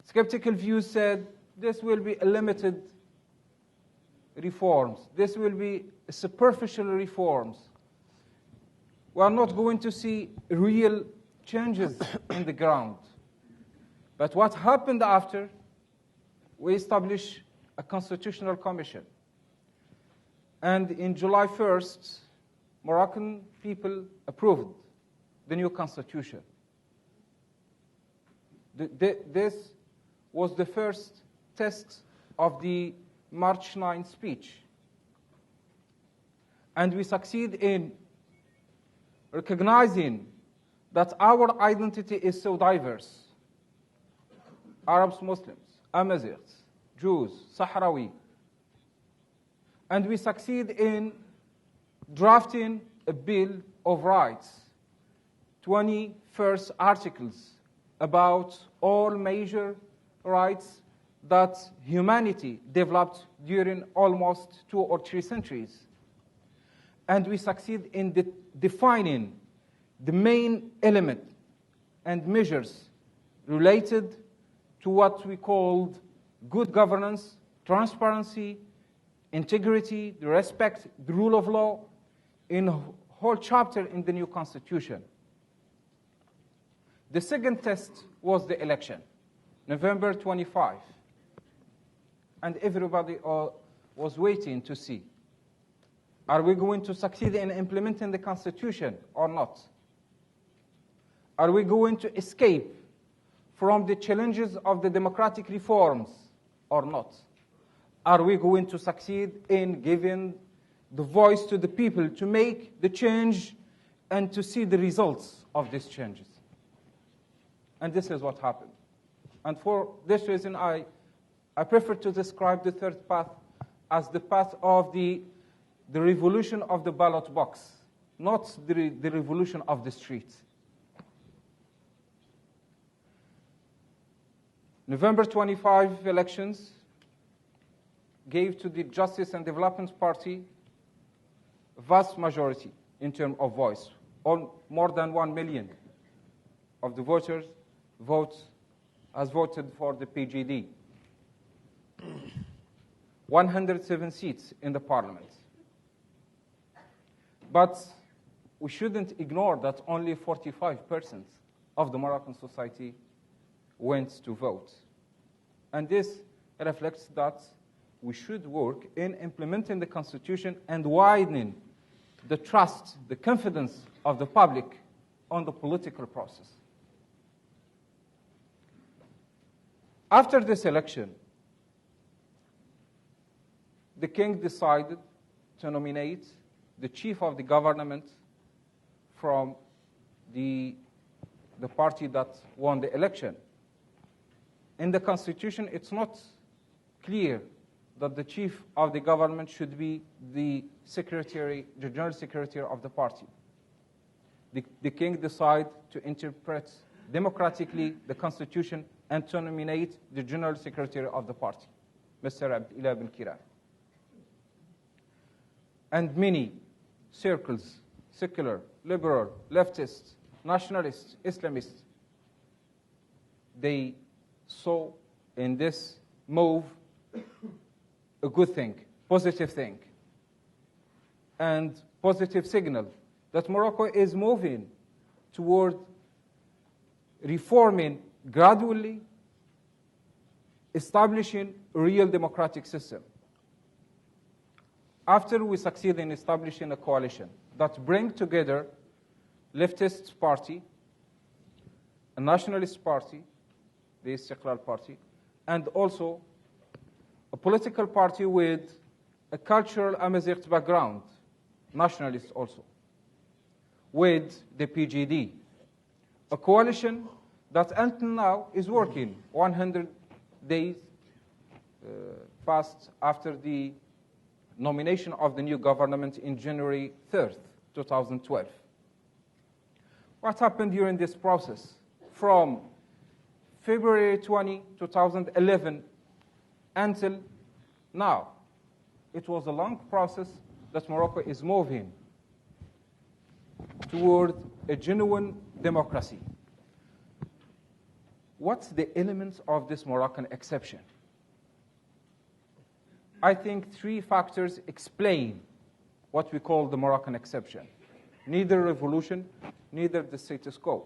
Skeptical views said this will be a limited reforms. This will be superficial reforms. We are not going to see real changes in the ground. But what happened after? We established a constitutional commission. And in July 1st, Moroccan people approved the new constitution. This was the first test of the March 9 speech. And we succeed in recognizing that our identity is so diverse. Arabs, Muslims, Amazighs, Jews, Sahrawi. And we succeed in drafting a Bill of Rights, 21st articles about all major rights that humanity developed during almost 2 or 3 centuries. And we succeed in defining the main element and measures related to what we called good governance, transparency, integrity, the respect, the rule of law, in a whole chapter in the new constitution. The second test was the election, November 25. And everybody was waiting to see, are we going to succeed in implementing the constitution or not? Are we going to escape from the challenges of the democratic reforms or not? Are we going to succeed in giving the voice to the people to make the change and to see the results of these changes? And this is what happened. And for this reason, I prefer to describe the third path as the path of the revolution of the ballot box, not the revolution of the street. November 25 elections gave to the Justice and Development Party a vast majority in terms of voice. More than 1 million of the voters has voted for the PGD. 107 seats in the parliament. But we shouldn't ignore that only 45% of the Moroccan society went to vote. And this reflects that we should work in implementing the constitution and widening the trust, the confidence of the public on the political process. After this election, the king decided to nominate the chief of the government from the party that won the election. In the constitution, it's not clear that the chief of the government should be the general secretary of the party. The king decided to interpret democratically the constitution and to nominate the general secretary of the party, Mr. Abdillah bin Kiran. And many circles, secular, liberal, leftist, nationalist, Islamist, they saw in this move a good thing, positive thing, and positive signal that Morocco is moving toward reforming gradually, establishing a real democratic system. After we succeed in establishing a coalition that brings together leftist party, a nationalist party, the Istiqlal party, and also a political party with a cultural Amazigh background, nationalist also, with the PGD, a coalition that until now is working 100 days passed after the nomination of the new government in January 3rd, 2012. What happened during this process? From February 20, 2011 until now, it was a long process that Morocco is moving toward a genuine democracy. What's the elements of this Moroccan exception? I think three factors explain what we call the Moroccan exception. Neither revolution, neither the status quo.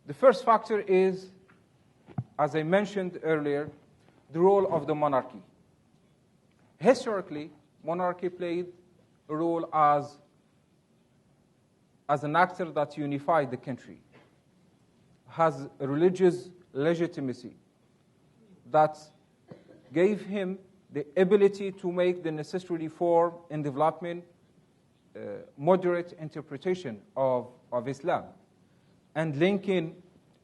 The first factor is, as I mentioned earlier, the role of the monarchy. Historically, monarchy played a role as an actor that unified the country, has a religious legitimacy that gave him the ability to make the necessary reform and development, moderate interpretation of Islam, and linking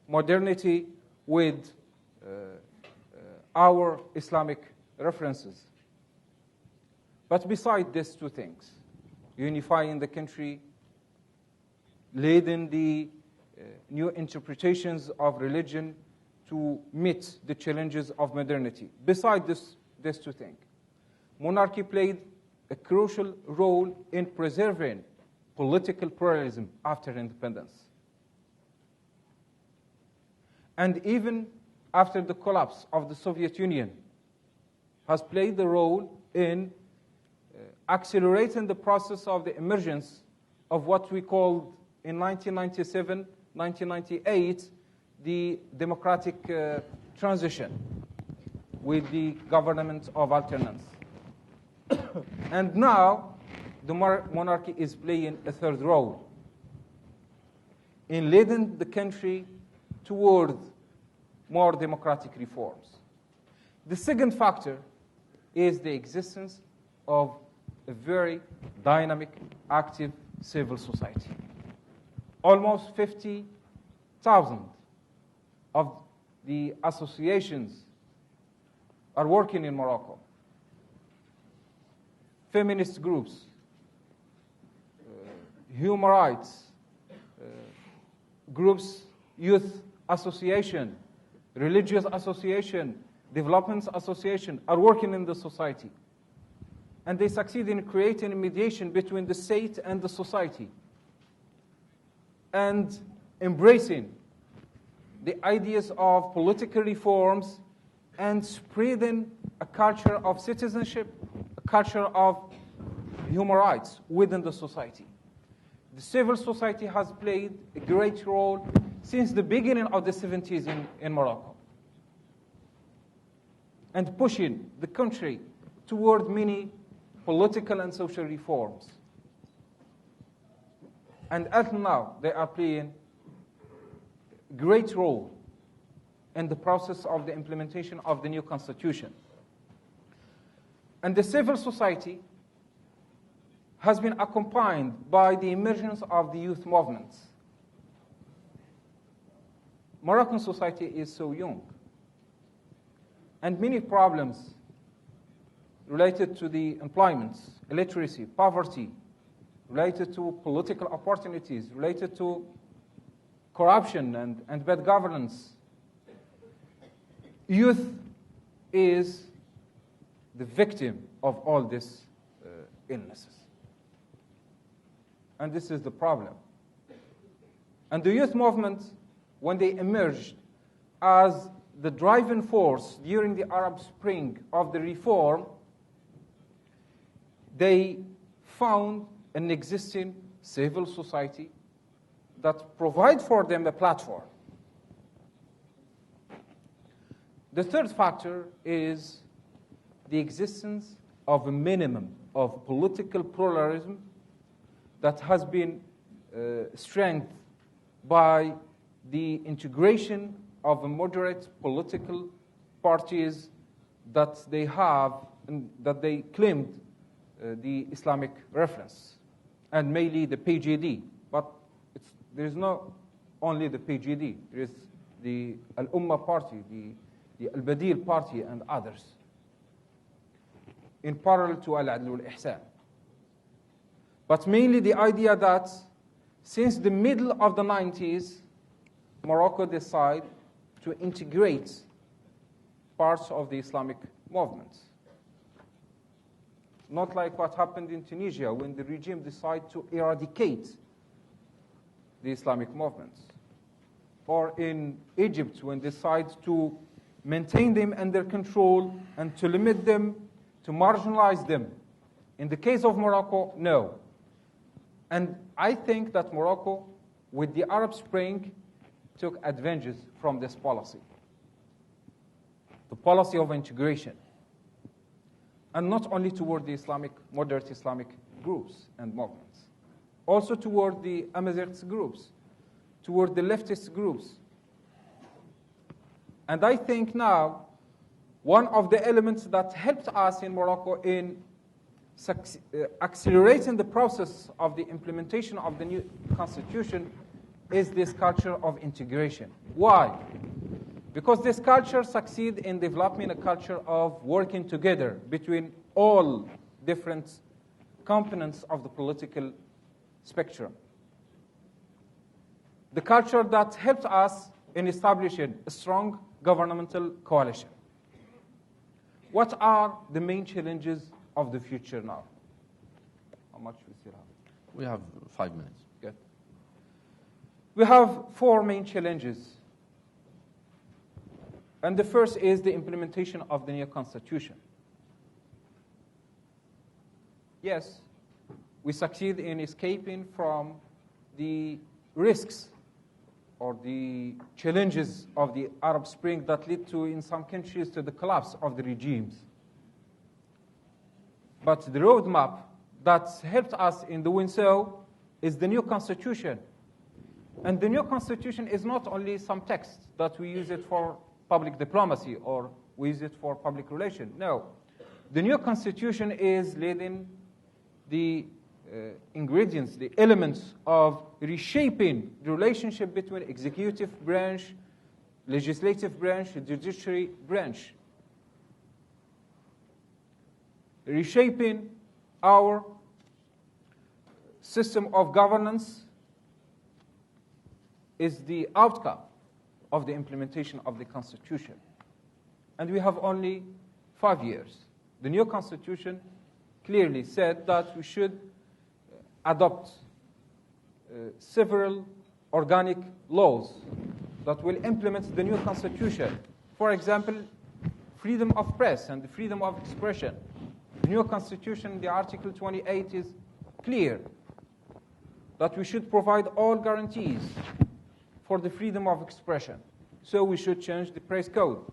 modernity with our Islamic references. But beside these two things, unifying the country, leading the new interpretations of religion to meet the challenges of modernity. Beside these two things, monarchy played a crucial role in preserving political pluralism after independence. And even after the collapse of the Soviet Union, has played the role in accelerating the process of the emergence of what we called in 1997, 1998, the democratic transition with the government of alternance. And now, the monarchy is playing a third role in leading the country toward more democratic reforms. The second factor is the existence of a very dynamic, active civil society. Almost 50,000 of the associations are working in Morocco. Feminist groups, human rights groups, youth association, religious association, development association are working in the society. And they succeed in creating a mediation between the state and the society and embracing the ideas of political reforms and spreading a culture of citizenship, a culture of human rights within the society. The civil society has played a great role since the beginning of the 70s in Morocco, and pushing the country toward many political and social reforms. And until now, they are playing a great role in the process of the implementation of the new constitution. And the civil society has been accompanied by the emergence of the youth movements. Moroccan society is so young, and many problems related to the employment, illiteracy, poverty, related to political opportunities, related to corruption and bad governance. Youth is the victim of all these illnesses. And this is the problem. And the youth movement, when they emerged as the driving force during the Arab Spring of the reform, they found an existing civil society that provides for them a platform. The third factor is the existence of a minimum of political pluralism that has been strengthened by the integration of a moderate political parties that they have and that they claimed the Islamic reference, and mainly the PJD. But there is not only the PJD. There is the Al-Ummah party, the Al-Badil party, and others, in parallel to Al-Adl wal-Ihsan. but mainly the idea that since the middle of the 90s, Morocco decided to integrate parts of the Islamic movement. Not like what happened in Tunisia when the regime decided to eradicate the Islamic movement. Or in Egypt when they decided to maintain them under control and to limit them, to marginalize them. In the case of Morocco, no. And I think that Morocco, with the Arab Spring, took advantage from this policy. The policy of integration. And not only toward the moderate Islamic groups and movements, also toward the Amazigh groups, toward the leftist groups. And I think now, one of the elements that helped us in Morocco in accelerating the process of the implementation of the new constitution is this culture of integration. Why? Because this culture succeeds in developing a culture of working together between all different components of the political spectrum. The culture that helped us in establishing a strong governmental coalition. What are the main challenges of the future now? How much we still have? We have 5 minutes. Good. We have 4 main challenges. And the first is the implementation of the new constitution. Yes, we succeed in escaping from the risks or the challenges of the Arab Spring that led to, in some countries, to the collapse of the regimes. But the roadmap that helped us in doing so is the new constitution. And the new constitution is not only some text that we use it for public diplomacy or we use it for public relations. No. The new constitution is leading the ingredients, the elements of reshaping the relationship between executive branch, legislative branch, judiciary branch. Reshaping our system of governance is the outcome of the implementation of the Constitution. And we have only 5 years. The new Constitution clearly said that we should adopt several organic laws that will implement the new Constitution. For example, freedom of press and the freedom of expression. The new Constitution, the Article 28, is clear that we should provide all guarantees for the freedom of expression. So we should change the press code.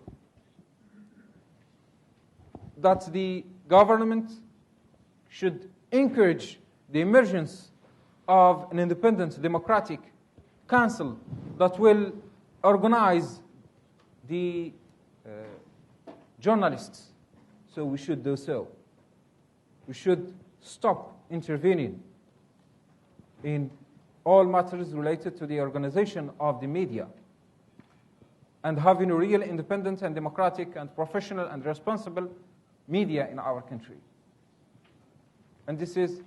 That the government should encourage the emergence of an independent democratic council that will organize the journalists. So we should do so. We should stop intervening in all matters related to the organization of the media and having a real independent and democratic and professional and responsible media in our country. And this is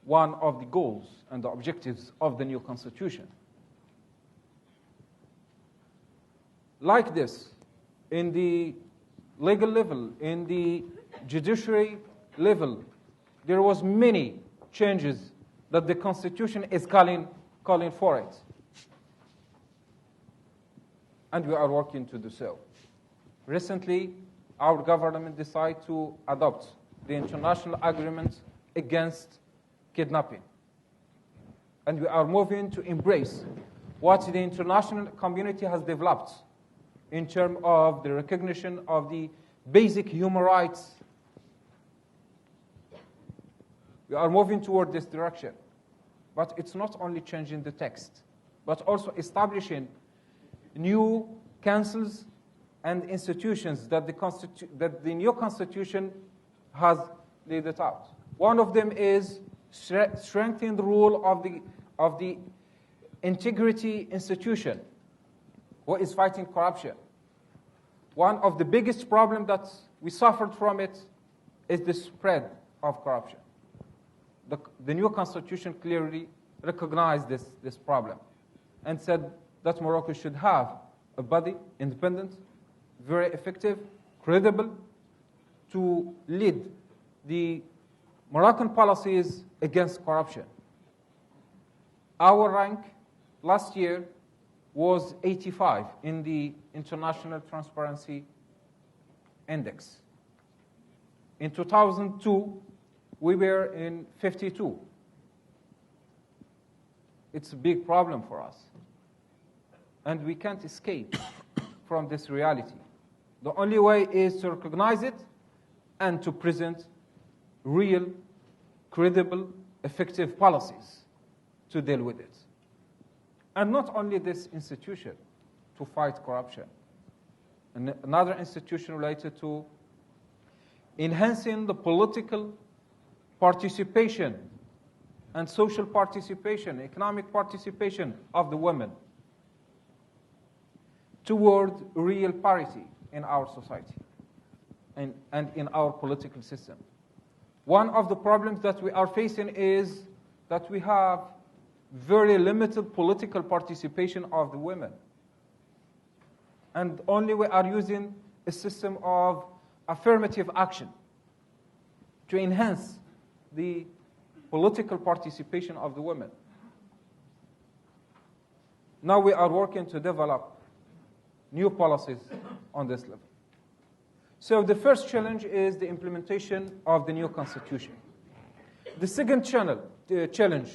one of the goals and the objectives of the new constitution. Like this, in the legal level, in the judiciary level, there was many changes that the constitution is calling for it. And we are working to do so. Recently, our government decided to adopt the international agreement against kidnapping. And we are moving to embrace what the international community has developed in terms of the recognition of the basic human rights. We are moving toward this direction. But it's not only changing the text, but also establishing new councils and institutions that the new constitution has laid it out. One of them is strengthening the role of the integrity institution, who is fighting corruption. One of the biggest problems that we suffered from it is the spread of corruption the new constitution clearly recognized this problem and said that Morocco should have a body, independent, very effective, credible, to lead the Moroccan policies against corruption. Our rank last year was 85 in the International Transparency Index. In 2002, we were in 52. It's a big problem for us. And we can't escape from this reality. The only way is to recognize it and to present real, credible, effective policies to deal with it. And not only this institution to fight corruption, and another institution related to enhancing the political participation and social participation, economic participation of the women toward real parity in our society and in our political system. One of the problems that we are facing is that we have very limited political participation of the women. And only we are using a system of affirmative action to enhance the political participation of the women. Now we are working to develop new policies on this level. So the first challenge is the implementation of the new constitution. The second challenge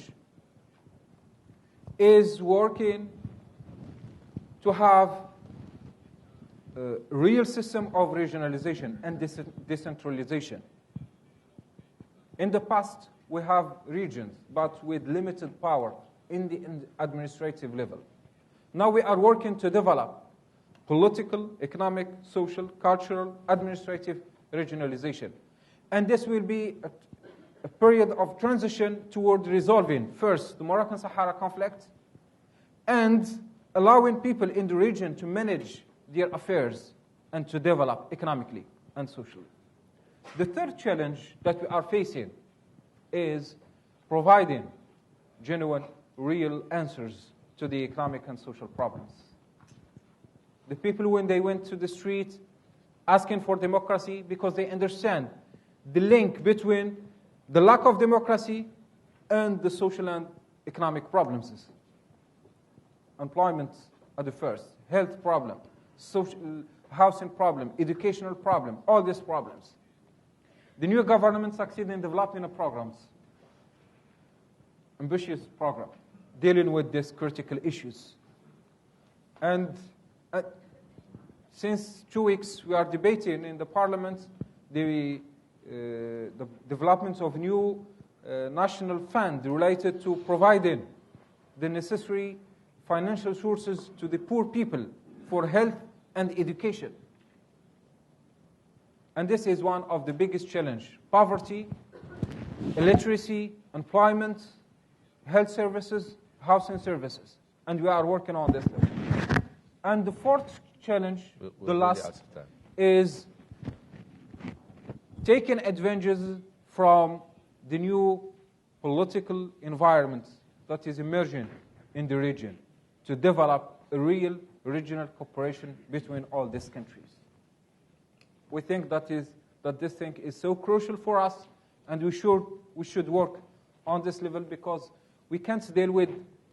is working to have a real system of regionalization and decentralization. In the past, we have regions, but with limited power in the administrative level. Now we are working to develop political, economic, social, cultural, administrative regionalization. And this will be a period of transition toward resolving, first, the Moroccan Sahara conflict, and allowing people in the region to manage their affairs and to develop economically and socially. The third challenge that we are facing is providing genuine, real answers to the economic and social problems. The people, when they went to the street asking for democracy, because they understand the link between the lack of democracy and the social and economic problems. Employment are the first, health problem, social, housing problem, educational problem, all these problems. The new government succeeded in developing programs, ambitious program, dealing with these critical issues. And since 2 weeks, we are debating in the parliament the development of new national fund related to providing the necessary financial sources to the poor people for health and education. And this is one of the biggest challenges: poverty, illiteracy, employment, health services, housing services. And we are working on this level. And the fourth challenge, the last, is taking advantages from the new political environment that is emerging in the region to develop a real regional cooperation between all these countries. We think that this thing is so crucial for us, and we should work on this level, because we can't deal with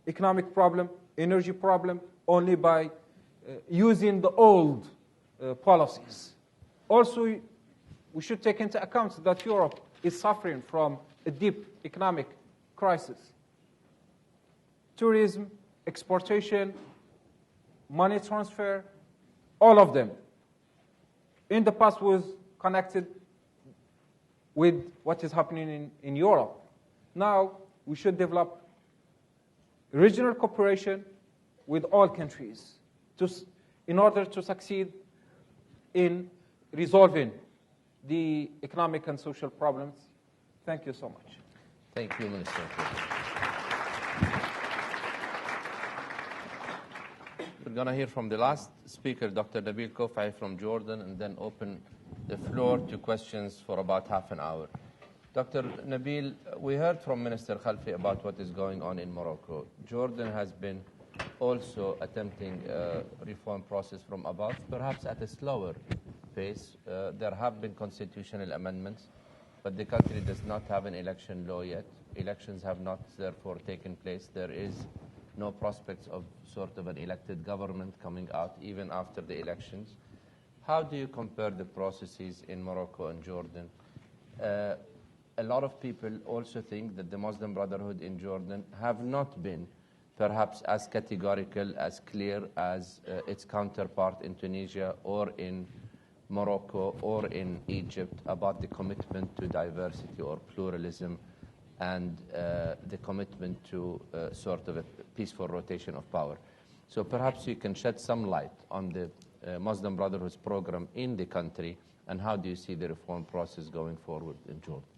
economic problem, energy problem, only by using the old policies. Also, we should take into account that Europe is suffering from a deep economic crisis. Tourism, exportation, money transfer, all of them, in the past was connected with what is happening in Europe. Now, we should develop regional cooperation with all countries in order to succeed in resolving the economic and social problems. Thank you so much. Thank you, Minister. We're going to hear from the last speaker, Dr. Nabil Kofai from Jordan, and then open the floor to questions for about half an hour. Dr. Nabil, we heard from Minister Khalfi about what is going on in Morocco. Jordan has been also attempting a reform process from above, perhaps at a slower pace. There have been constitutional amendments, but the country does not have an election law yet. Elections have not, therefore, taken place. There is no prospects of sort of an elected government coming out even after the elections. How do you compare the processes in Morocco and Jordan? A lot of people also think that the Muslim Brotherhood in Jordan have not been perhaps as categorical, as clear as its counterpart in Tunisia or in Morocco or in Egypt about the commitment to diversity or pluralism and the commitment to sort of a peaceful rotation of power. So perhaps you can shed some light on the Muslim Brotherhood's program in the country, and how do you see the reform process going forward in Jordan?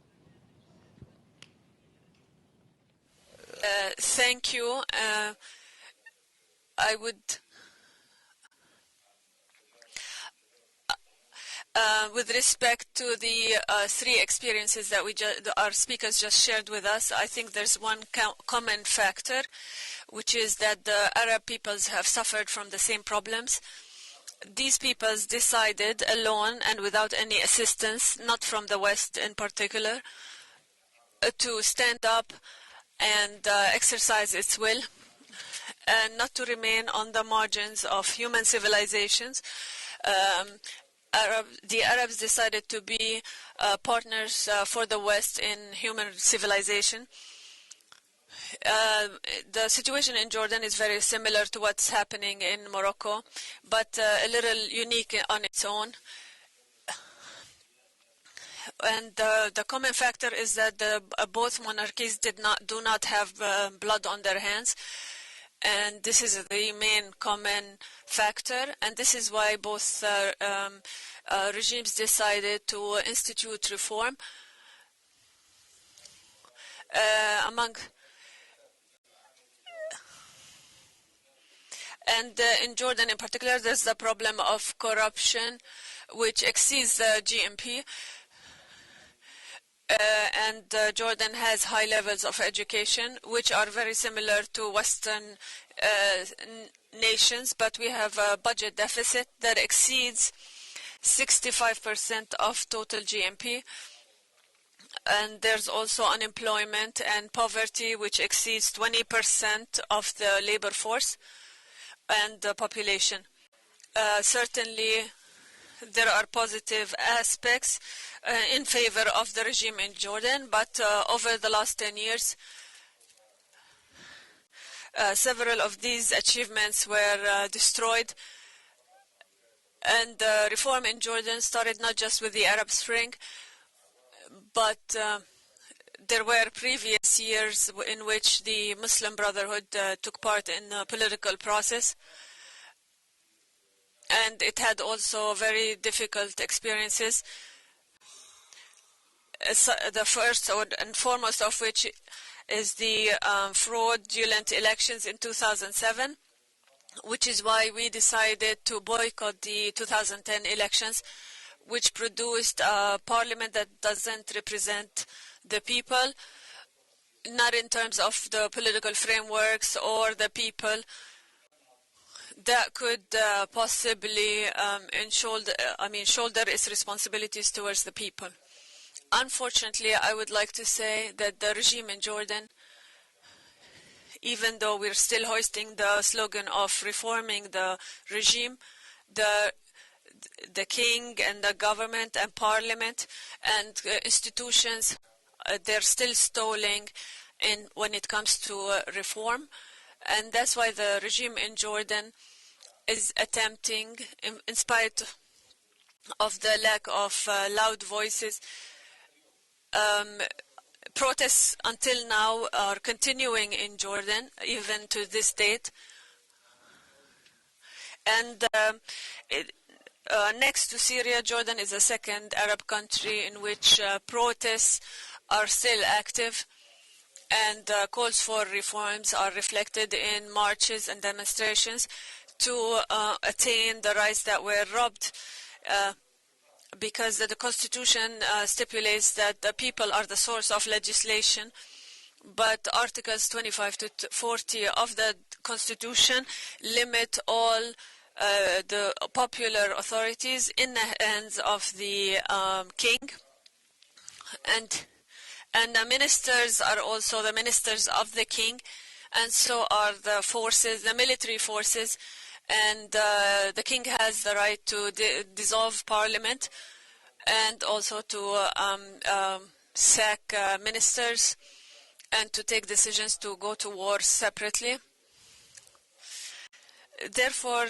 Thank you. I would, with respect to the three experiences that our speakers just shared with us, I think there's one common factor, which is that the Arab peoples have suffered from the same problems. These peoples decided alone and without any assistance, not from the West in particular, to stand up and exercise its will, and not to remain on the margins of human civilizations. The Arabs decided to be partners for the West in human civilization. The situation in Jordan is very similar to what's happening in Morocco, but a little unique on its own. And the common factor is that both monarchies do not have blood on their hands, and this is the main common factor. And this is why both regimes decided to institute reform. In Jordan in particular, there's the problem of corruption, which exceeds the GMP. Jordan has high levels of education, which are very similar to Western nations, but we have a budget deficit that exceeds 65% of total GMP. And there's also unemployment and poverty, which exceeds 20% of the labor force and the population. Certainly, there are positive aspects in favor of the regime in Jordan, but over the last 10 years, several of these achievements were destroyed. And reform in Jordan started not just with the Arab Spring, but there were previous years in which the Muslim Brotherhood took part in the political process. And it had also very difficult experiences. The first and foremost of which is the fraudulent elections in 2007, which is why we decided to boycott the 2010 elections, which produced a parliament that doesn't represent the people, not in terms of the political frameworks or the people, that could possibly shoulder its responsibilities towards the people. Unfortunately, I would like to say that the regime in Jordan, even though we're still hoisting the slogan of reforming the regime, the king and the government and parliament and institutions, they're still stalling when it comes to reform. And that's why the regime in Jordan is attempting, in spite of the lack of loud voices, protests until now are continuing in Jordan, even to this date. And next to Syria, Jordan is the second Arab country in which protests are still active, and calls for reforms are reflected in marches and demonstrations to attain the rights that were robbed because the constitution stipulates that the people are the source of legislation, but Articles 25 to 40 of the Constitution limit all the popular authorities in the hands of the king, and the ministers are also the ministers of the king, and so are the forces, the military forces, and the king has the right to dissolve parliament and also to sack ministers and to take decisions to go to war separately. Therefore,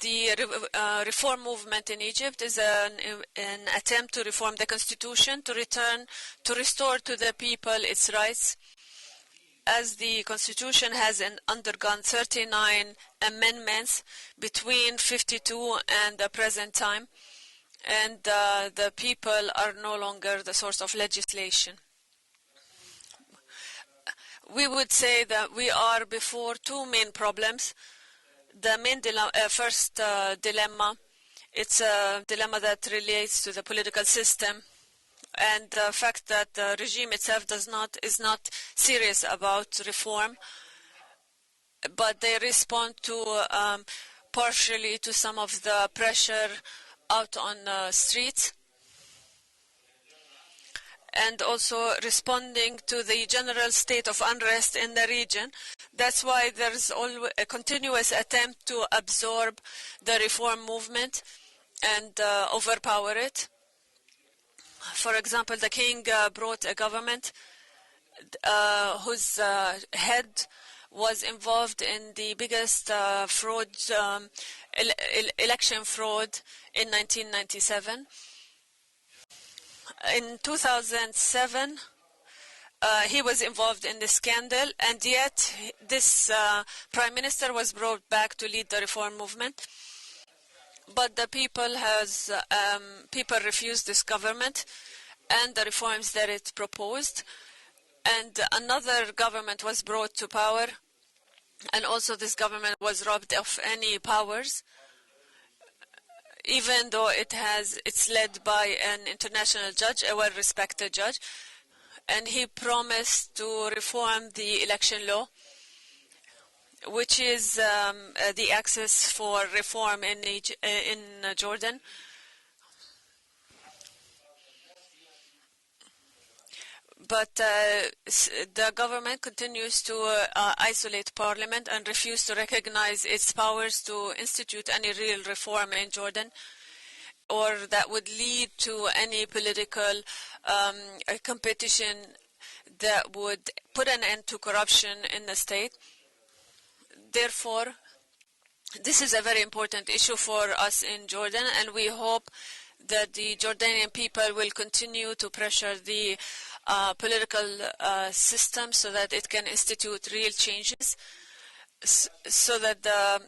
the reform movement in Egypt is an attempt to reform the constitution, to restore to the people its rights, as the constitution has undergone 39 amendments between 52 and the present time, and the people are no longer the source of legislation. We would say that we are before two main problems. The main first dilemma, it's a dilemma that relates to the political system and the fact that the regime itself is not serious about reform, but they respond to partially to some of the pressure out on the streets, and also responding to the general state of unrest in the region. That's why there's always a continuous attempt to absorb the reform movement and overpower it. For example, the king brought a government whose head was involved in the biggest fraud, election fraud in 1997. In 2007, he was involved in the scandal, and yet this prime minister was brought back to lead the reform movement. But the people refused this government and the reforms that it proposed, and another government was brought to power, and also this government was robbed of any powers, even though it's led by an international judge, a well-respected judge, and he promised to reform the election law, which is the access for reform in Jordan. But the government continues to isolate parliament and refuse to recognize its powers to institute any real reform in Jordan, or that would lead to any political competition that would put an end to corruption in the state. Therefore, this is a very important issue for us in Jordan, and we hope that the Jordanian people will continue to pressure the political system so that it can institute real changes, so that the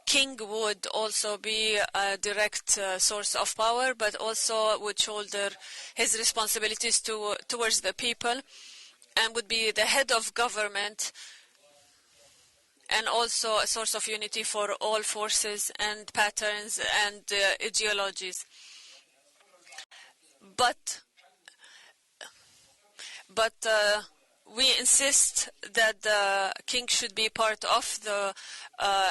king would also be a direct source of power, but also would shoulder his responsibilities towards the people and would be the head of government and also a source of unity for all forces and patterns and ideologies. But we insist that the king should be part of the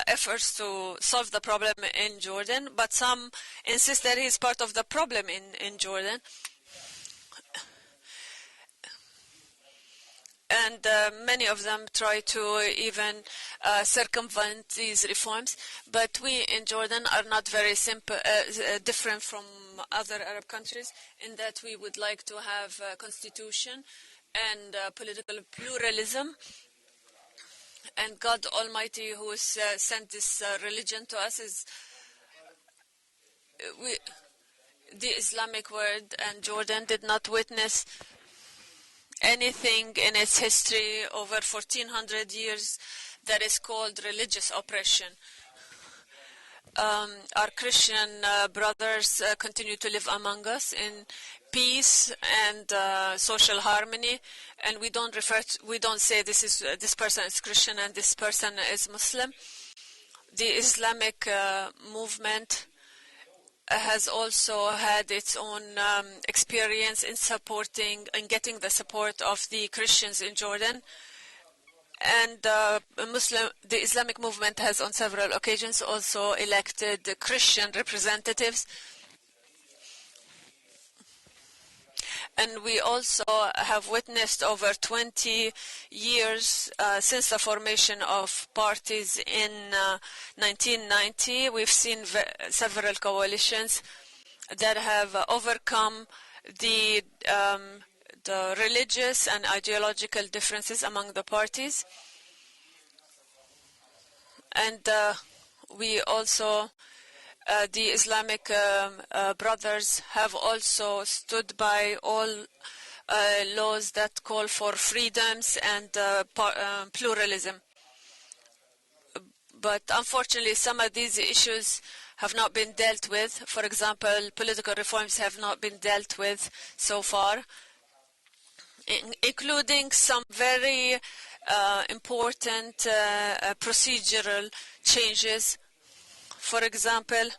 efforts to solve the problem in Jordan, but some insist that he is part of the problem in Jordan. And many of them try to even circumvent these reforms. But we in Jordan are not very different from other Arab countries in that we would like to have a constitution and political pluralism. And God Almighty, who has sent this religion to us, is the Islamic world, and Jordan did not witness anything in its history over 1400 years that is called religious oppression. Our Christian brothers continue to live among us in peace and social harmony, and we don't say this person is Christian and this person is Muslim. The Islamic movement has also had its own experience in supporting and getting the support of the Christians in Jordan. And the Islamic movement has on several occasions also elected Christian representatives. And we also have witnessed over 20 years since the formation of parties in 1990. We've seen several coalitions that have overcome the religious and ideological differences among the parties. And we also the Islamic brothers have also stood by all laws that call for freedoms and pluralism. But unfortunately, some of these issues have not been dealt with. For example, political reforms have not been dealt with so far, including some very important procedural changes. For example,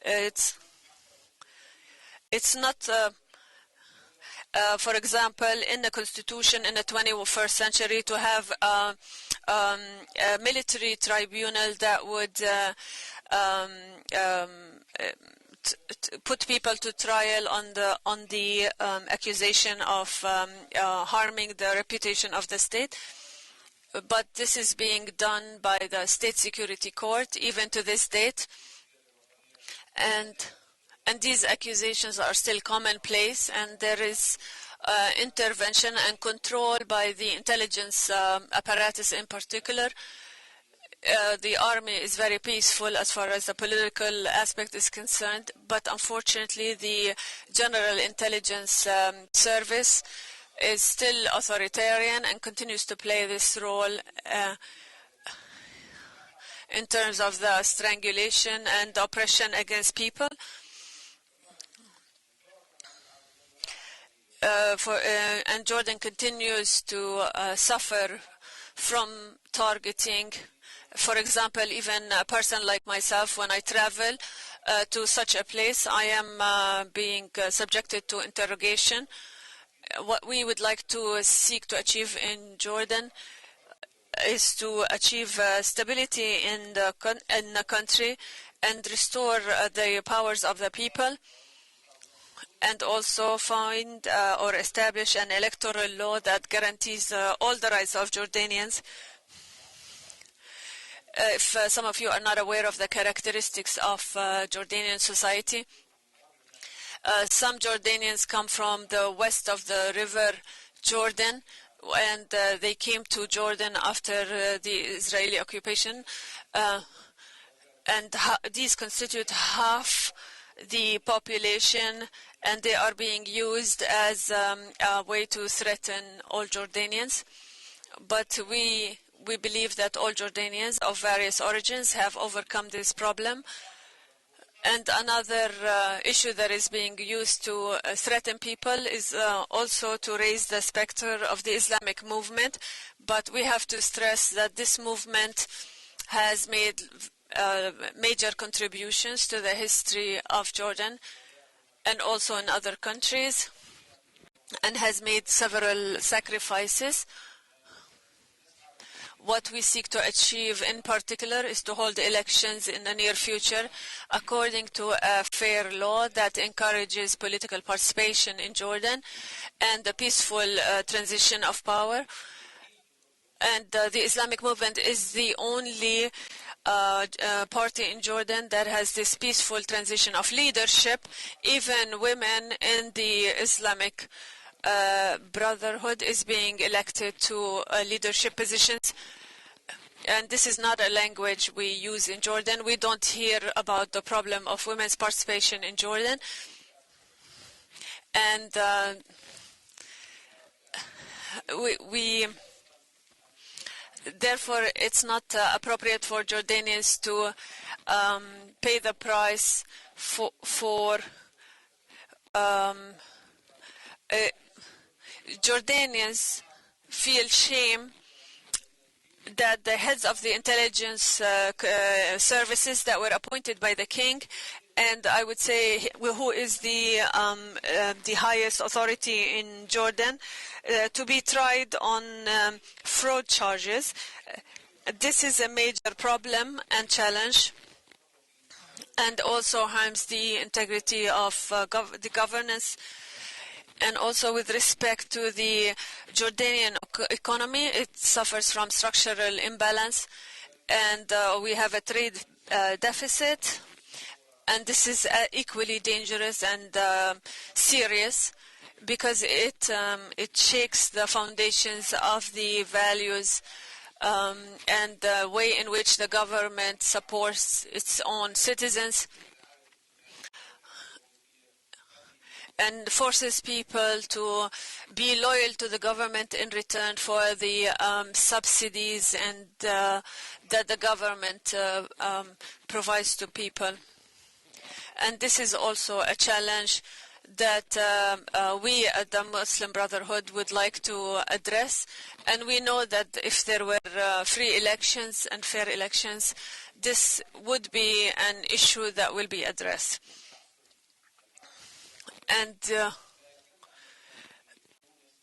it's not, for example, in the Constitution in the 21st century to have a military tribunal that would put people to trial on the accusation of harming the reputation of the state. But this is being done by the State Security Court, even to this date. And these accusations are still commonplace, and there is intervention and control by the intelligence apparatus in particular. The army is very peaceful as far as the political aspect is concerned, but unfortunately the General Intelligence Service is still authoritarian and continues to play this role in terms of the strangulation and oppression against people. And Jordan continues to suffer from targeting. For example, even a person like myself, when I travel to such a place, I am being subjected to interrogation. What we would like to seek to achieve in Jordan is to achieve stability in the country and restore the powers of the people, and also find or establish an electoral law that guarantees all the rights of Jordanians. If some of you are not aware of the characteristics of Jordanian society, some Jordanians come from the west of the river Jordan, and they came to Jordan after the Israeli occupation, and these constitute half the population, and they are being used as a way to threaten all Jordanians. But we believe that all Jordanians of various origins have overcome this problem. And another issue that is being used to threaten people is also to raise the specter of the Islamic movement. But we have to stress that this movement has made major contributions to the history of Jordan and also in other countries, and has made several sacrifices. What we seek to achieve in particular is to hold elections in the near future according to a fair law that encourages political participation in Jordan and the peaceful transition of power. And the Islamic movement is the only party in Jordan that has this peaceful transition of leadership. Even women in the Islamic Brotherhood is being elected to leadership positions. And this is not a language we use in Jordan. We don't hear about the problem of women's participation in Jordan. And therefore, it's not appropriate for Jordanians to pay the price for Jordanians feel shame that the heads of the intelligence services that were appointed by the king and I would say who is the highest authority in Jordan, to be tried on fraud charges. This is a major problem and challenge, and also harms the integrity of the governance. And also with respect to the Jordanian economy, it suffers from structural imbalance, and we have a trade deficit, and this is equally dangerous and serious, because it shakes the foundations of the values and the way in which the government supports its own citizens, and forces people to be loyal to the government in return for the subsidies and that the government provides to people. And this is also a challenge that we at the Muslim Brotherhood would like to address. And we know that if there were free elections and fair elections, this would be an issue that will be addressed.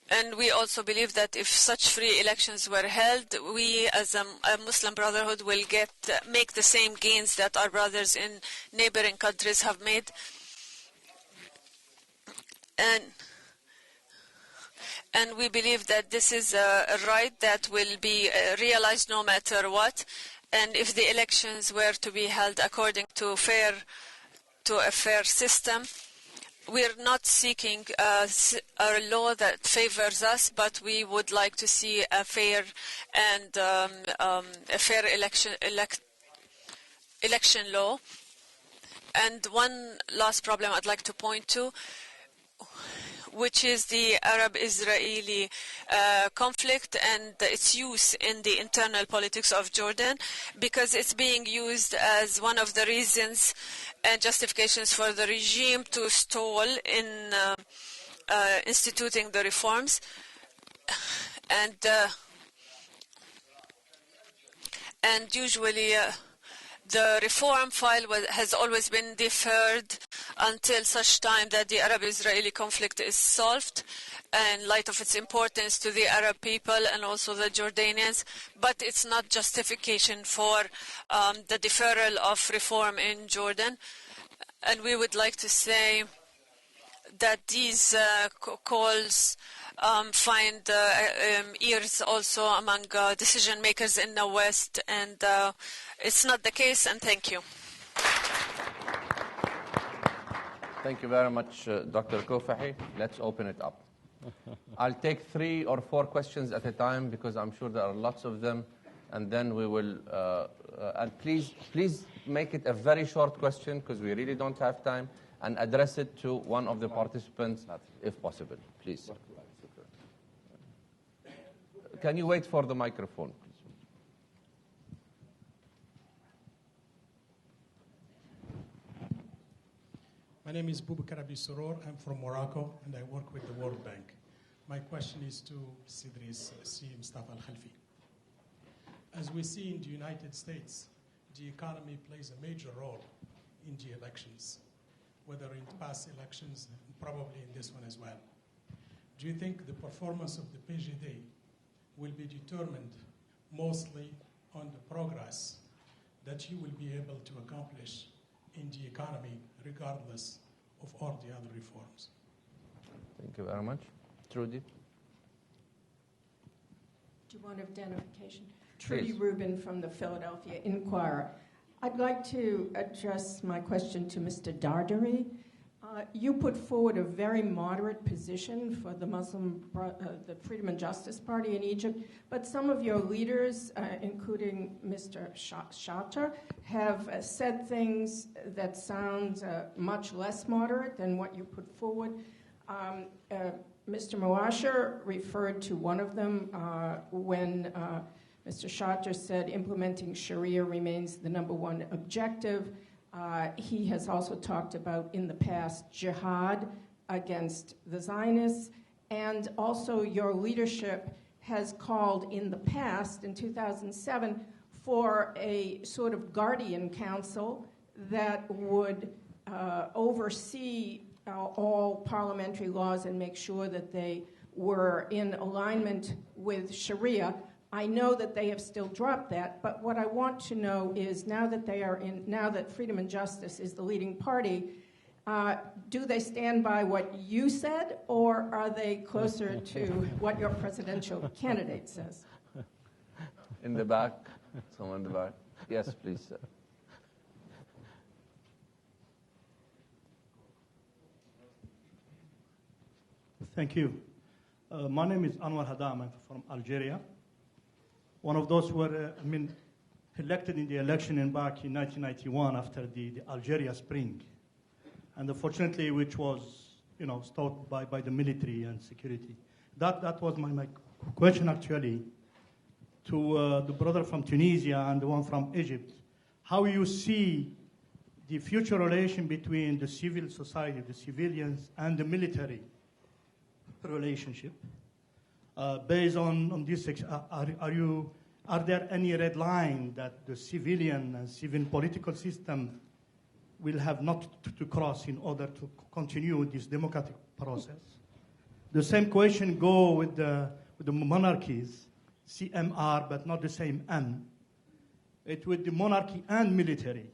And we also believe that if such free elections were held, we as a Muslim Brotherhood will make the same gains that our brothers in neighboring countries have made. And we believe that this is a right that will be realized no matter what. And if the elections were to be held according to a fair system, we're not seeking a law that favors us, but we would like to see a fair and a fair election law. And one last problem I'd like to point to, which is the Arab-Israeli conflict and its use in the internal politics of Jordan, because it's being used as one of the reasons and justifications for the regime to stall in instituting the reforms. And usually the reform file has always been deferred until such time that the Arab-Israeli conflict is solved, in light of its importance to the Arab people and also the Jordanians. But it's not justification for the deferral of reform in Jordan. And we would like to say that these calls find ears also among decision makers in the West, and it's not the case. And thank you. Thank you very much, Dr. Kofahi. Let's open it up. I'll take 3 or 4 questions at a time because I'm sure there are lots of them, and then we will. And please make it a very short question because we really don't have time, and address it to one of the participants if possible, please. Can you wait for the microphone, please? My name is Boubacar Abi Soror. I'm from Morocco, and I work with the World Bank. My question is to Sidris C. Mustafa Al-Khalfi. As we see in the United States, the economy plays a major role in the elections, whether in past elections and probably in this one as well. Do you think the performance of the PJD will be determined mostly on the progress that you will be able to accomplish in the economy, regardless of all the other reforms? Thank you very much. Trudy? Do you want identification? Trudy Rubin from the Philadelphia Inquirer. I'd like to address my question to Mr. Dardari. You put forward a very moderate position for the the Freedom and Justice Party in Egypt, but some of your leaders, including Mr. Shatter, have said things that sound much less moderate than what you put forward. Mr. Mawasher referred to one of them when Mr. Shatter said implementing Sharia remains the #1 objective. He has also talked about, in the past, jihad against the Zionists, and also your leadership has called in the past, in 2007, for a sort of guardian council that would oversee all parliamentary laws and make sure that they were in alignment with Sharia. I know that they have still dropped that, but what I want to know is now that Freedom and Justice is the leading party, do they stand by what you said, or are they closer to what your presidential candidate says? In the back, someone in the back. Yes, please, sir. Thank you. My name is Anwar Hadam. I'm from Algeria. One of those who were, elected in the election back in 1991 after the Algeria Spring. And unfortunately, which was, stopped by the military and security. That was my question, actually, to the brother from Tunisia and the one from Egypt. How you see the future relation between the civil society, the civilians, and the military relationship? Based on this, are there any red line that the civilian and civil political system will have not to cross in order to continue this democratic process? The same question go with the monarchies, CMR, but not the same M. It with the monarchy and military.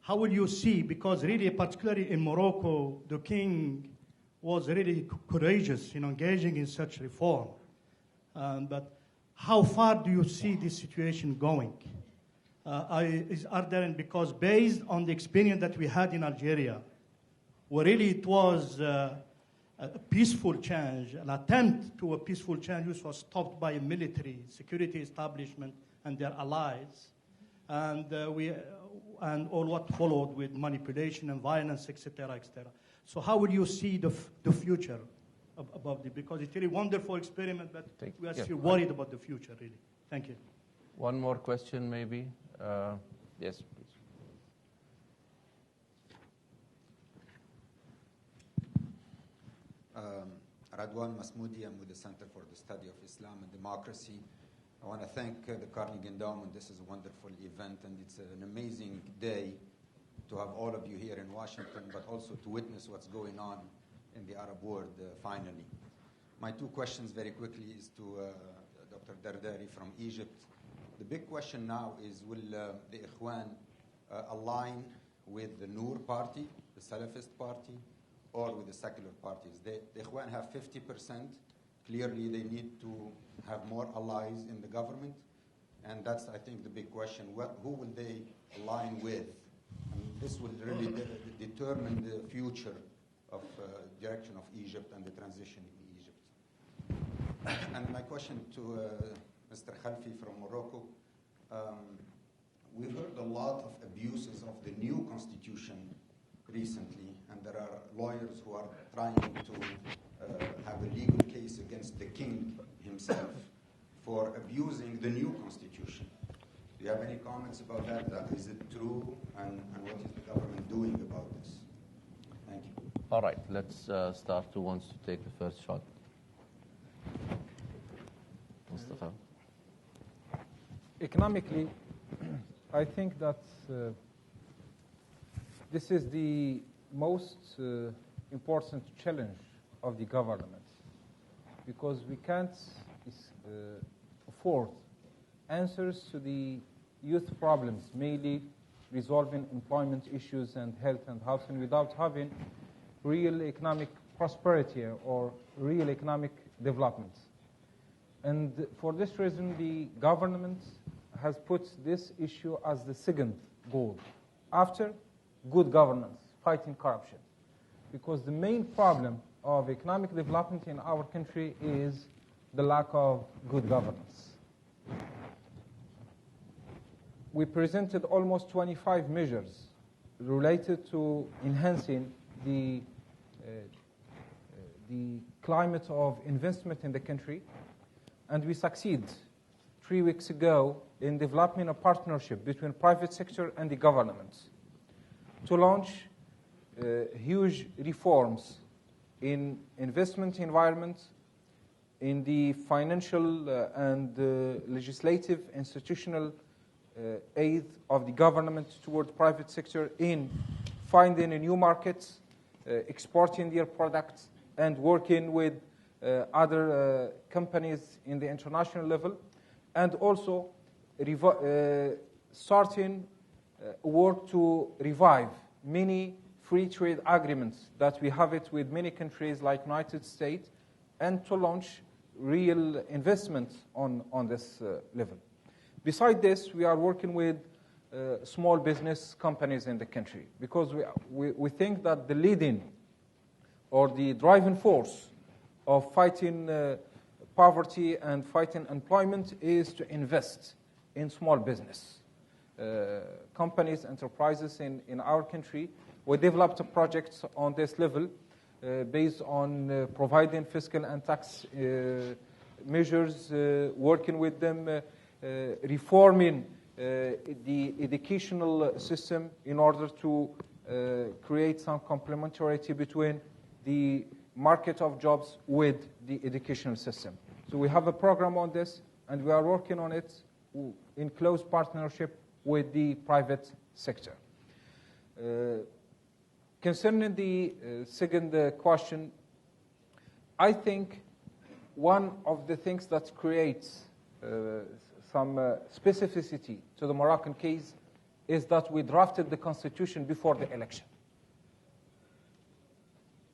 How will you see? Because really, particularly in Morocco, the king was really courageous in engaging in such reform. But how far do you see this situation going? Because based on the experience that we had in Algeria, where really it was a peaceful change, an attempt to a peaceful change, which was stopped by a military security establishment and their allies, and all what followed with manipulation and violence, etc., etc. So how would you see the future above this? Because it's a really wonderful experiment, but we are still worried about the future, really. Thank you. One more question, maybe. Yes, please. Radwan Masmoudi, I'm with the Center for the Study of Islam and Democracy. I want to thank the Carnegie Endowment. This is a wonderful event, and it's an amazing day to have all of you here in Washington, but also to witness what's going on in the Arab world finally. My two questions very quickly is to Dr. Dardari from Egypt. The big question now is, will the Ikhwan align with the Noor party, the Salafist party, or with the secular parties? The Ikhwan have 50%. Clearly, they need to have more allies in the government. And that's, I think, the big question. Who will they align with? And this will really determine the future of direction of Egypt and the transition in Egypt. And my question to Mr. Khalfi from Morocco. We've heard a lot of abuses of the new constitution recently, and there are lawyers who are trying to have a legal case against the king himself for abusing the new constitution. Do you have any comments about that? Is it true? And what is the government doing about this? Thank you. All right, let's start. Who wants to take the first shot? Mustafa. Economically, I think that this is the most important challenge of the government, because we can't afford answers to the youth problems, mainly resolving employment issues and health and housing, without having real economic prosperity or real economic development. And for this reason, the government has put this issue as the second goal, after good governance, fighting corruption. Because the main problem of economic development in our country is the lack of good governance. We presented almost 25 measures related to enhancing the climate of investment in the country, and we succeed 3 weeks ago in developing a partnership between private sector and the government to launch huge reforms in investment environment, in the financial and legislative institutional aid of the government toward private sector, in finding new markets, exporting their products, and working with other companies in the international level, and also starting work to revive many free trade agreements that we have it with many countries like United States, and to launch real investment on this level. Besides this, we are working with small business companies in the country, because we think that the leading or the driving force of fighting poverty and fighting unemployment is to invest in small business. Companies, enterprises in our country, we developed projects on this level based on providing fiscal and tax measures, working with them, reforming the educational system in order to create some complementarity between the market of jobs with the educational system. So we have a program on this, and we are working on it in close partnership with the private sector. Concerning the second question, I think one of the things that creates some specificity to the Moroccan case is that we drafted the constitution before the election.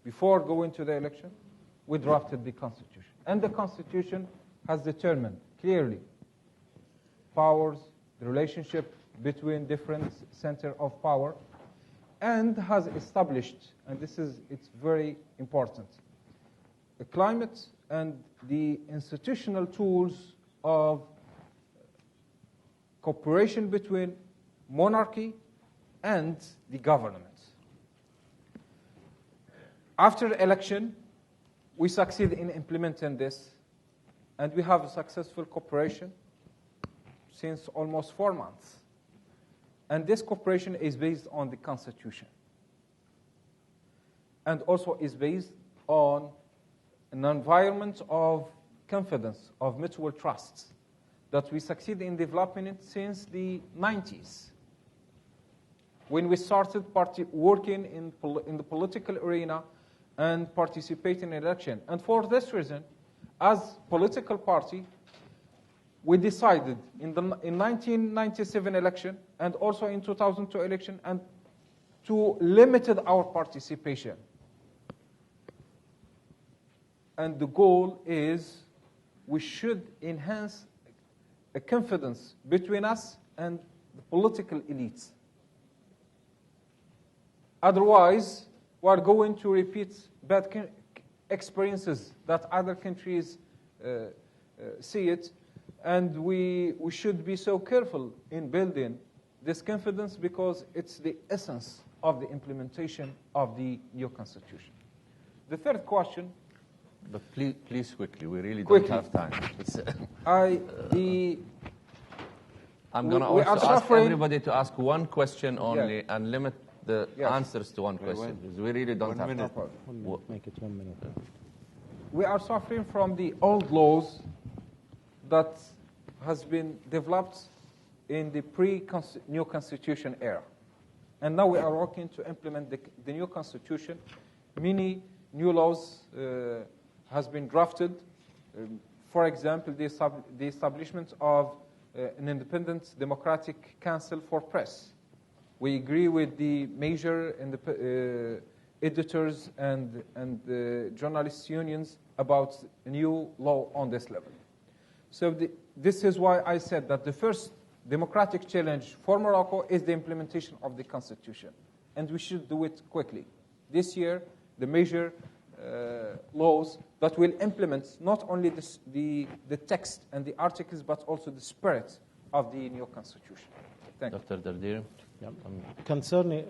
Before going to the election, we drafted the constitution. And the constitution has determined clearly powers, the relationship between different centers of power, and has established, and it's very important, the climate and the institutional tools of cooperation between monarchy and the government. After the election, we succeed in implementing this, and we have a successful cooperation since almost 4 months. And this cooperation is based on the Constitution, and also is based on an environment of confidence, of mutual trust, that we succeed in developing it since the 90s, when we started working in the political arena and participating in election. And for this reason, as political party, we decided in 1997 election and also in 2002 election and to limit our participation. And the goal is we should enhance a confidence between us and the political elites. Otherwise, we are going to repeat bad experiences that other countries see it. And we should be so careful in building this confidence, because it's the essence of the implementation of the new constitution. The third question. But please quickly, we really don't have time. I'm going to also ask everybody to ask one question only, and limit the answers to one question, because we really don't have time. Make it 1 minute. We are suffering from the old laws that has been developed in the pre-new constitution era. And now we are working to implement the new constitution. Many new laws has been drafted. For example, the establishment of an independent democratic council for press. We agree with the major editors and journalists unions about a new law on this level. So this is why I said that the first democratic challenge for Morocco is the implementation of the constitution. And we should do it quickly. This year, the major laws that will implement not only the text and the articles, but also the spirit of the new constitution. Thank you. Dr. Dardiri? Yeah. Concerning,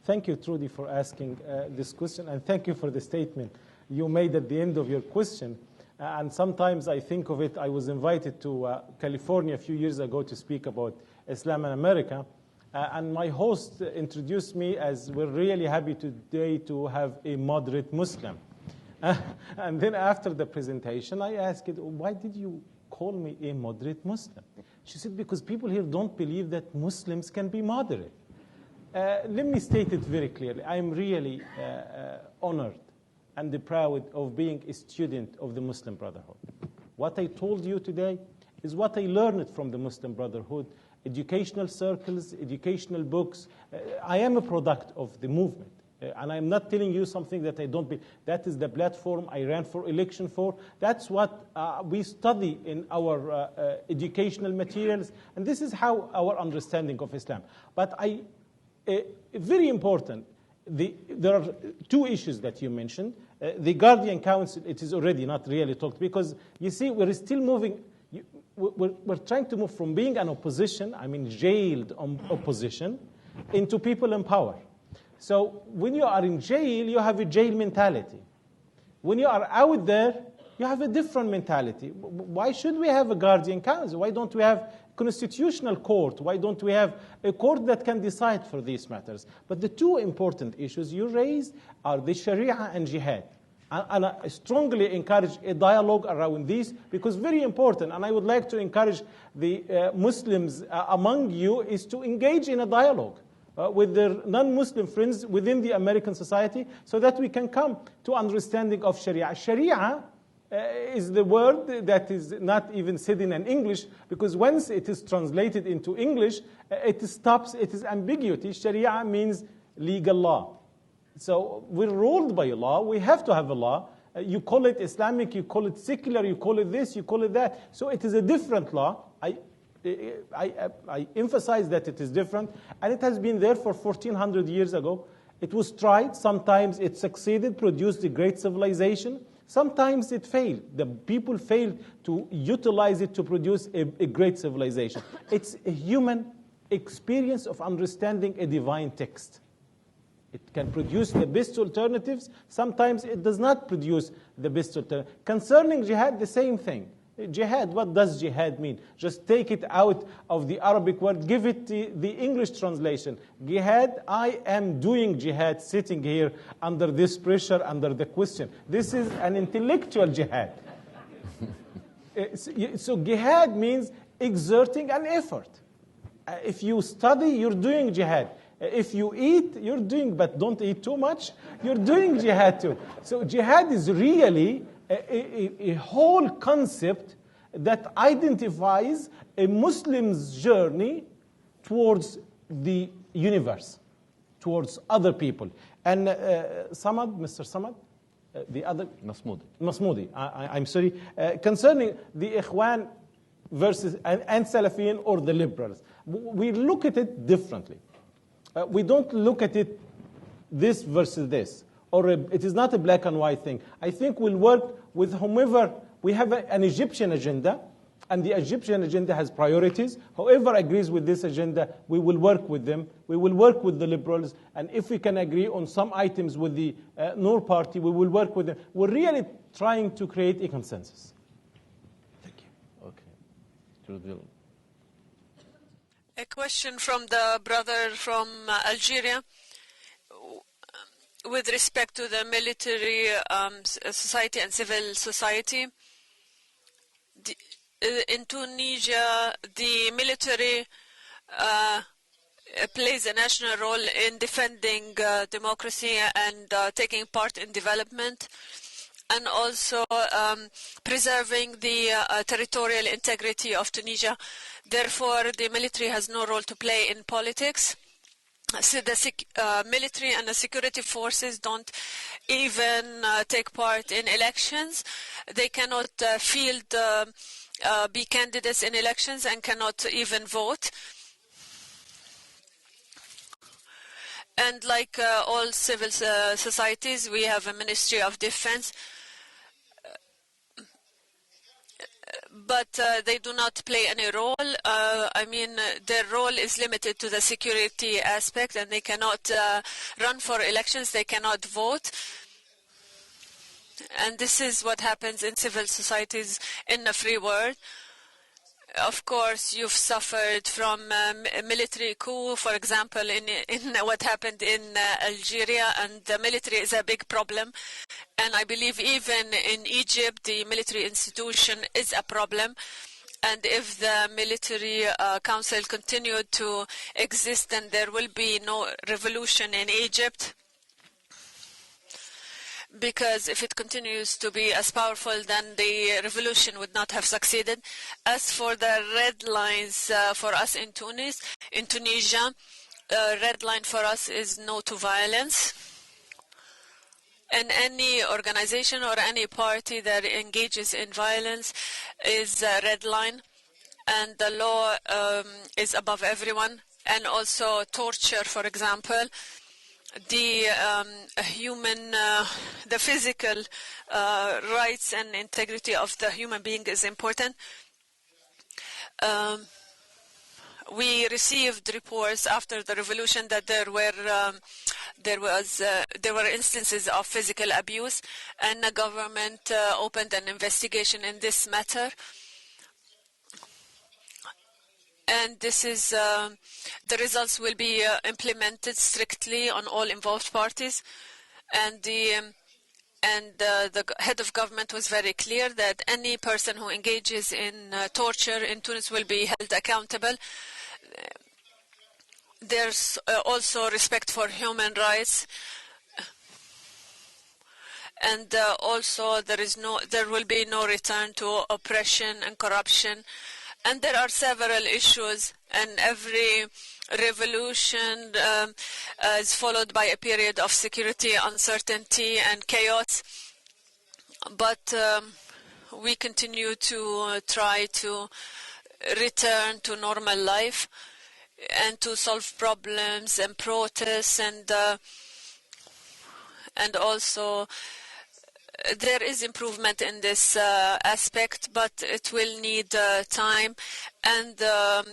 thank you, Trudy, for asking this question, and thank you for the statement you made at the end of your question. And sometimes I think of it, I was invited to California a few years ago to speak about Islam in America. And my host introduced me as, we're really happy today to have a moderate Muslim. And then after the presentation, I asked, why did you call me a moderate Muslim? She said, because people here don't believe that Muslims can be moderate. Let me state it very clearly. I am really honored and proud of being a student of the Muslim Brotherhood. What I told you today is what I learned from the Muslim Brotherhood, educational circles, educational books. I am a product of the movement. And I'm not telling you something that I don't be. That is the platform I ran for election for. That's what we study in our educational materials. And this is how our understanding of Islam. But very important, there are two issues that you mentioned. The Guardian Council, it is already not really talked, because you see, we're still moving. We're trying to move from being an opposition, I mean jailed opposition, into people in power. So when you are in jail, you have a jail mentality. When you are out there, you have a different mentality. Why should we have a Guardian Council? Why don't we have constitutional court? Why don't we have a court that can decide for these matters? But the two important issues you raised are the Sharia and jihad. And I strongly encourage a dialogue around these, because very important, and I would like to encourage the Muslims among you, is to engage in a dialogue with their non-Muslim friends within the American society, so that we can come to understanding of Sharia. Sharia is the word that is not even said in English, because once it is translated into English, it stops, it is ambiguity. Sharia means legal law. So we're ruled by law. We have to have a law. You call it Islamic, you call it secular, you call it this, you call it that. So it is a different law. I emphasize that it is different, and it has been there for 1400 years ago. It was tried. Sometimes it succeeded, produced a great civilization. Sometimes it failed. The people failed to utilize it to produce a great civilization. It's a human experience of understanding a divine text. It can produce the best alternatives. Sometimes it does not produce the best alternatives. Concerning jihad, the same thing. Jihad, what does jihad mean? Just take it out of the Arabic word, give it the English translation. Jihad, I am doing jihad, sitting here under this pressure, under the question. This is an intellectual jihad. So jihad means exerting an effort. If you study, you're doing jihad. If you eat, you're doing, but don't eat too much, you're doing jihad too. So jihad is really a whole concept that identifies a Muslim's journey towards the universe, towards other people. And Samad, Mr. Samad, the other... Masmoudi, I'm sorry. Concerning the Ikhwan versus and Salafiyin or the liberals, we look at it differently. We don't look at it this versus this. Or it is not a black and white thing. I think we'll work with whomever. We have an Egyptian agenda, and the Egyptian agenda has priorities. Whoever agrees with this agenda, we will work with them. We will work with the liberals, and if we can agree on some items with the Noor party, we will work with them. We're really trying to create a consensus. Thank you. Okay. A question from the brother from Algeria. With respect to the military society and civil society, in Tunisia, the military plays a national role in defending democracy and taking part in development, and also preserving the territorial integrity of Tunisia. Therefore, the military has no role to play in politics. So the military and the security forces don't even take part in elections. They cannot be candidates in elections, and cannot even vote. And like all civil societies, we have a Ministry of Defense, but they do not play any role. Their role is limited to the security aspect, and they cannot run for elections, they cannot vote. And this is what happens in civil societies in the free world. Of course, you've suffered from a military coup, for example, in what happened in Algeria, and the military is a big problem. And I believe even in Egypt, the military institution is a problem. And if the military council continued to exist, then there will be no revolution in Egypt. Because if it continues to be as powerful, then the revolution would not have succeeded. As for the red lines for us in Tunisia, red line for us is no to violence. And any organization or any party that engages in violence is a red line. And the law is above everyone. And also torture, for example. The the physical rights and integrity of the human being is important. We received reports after the revolution that there were instances of physical abuse, and the government opened an investigation in this matter. And this is the results will be implemented strictly on all involved parties. And the head of government was very clear that any person who engages in torture in Tunis will be held accountable. There's also respect for human rights. And also there will be no return to oppression and corruption. And there are several issues, and every revolution is followed by a period of security, uncertainty, and chaos. But we continue to try to return to normal life and to solve problems and protests, and also there is improvement in this aspect, but it will need time. And the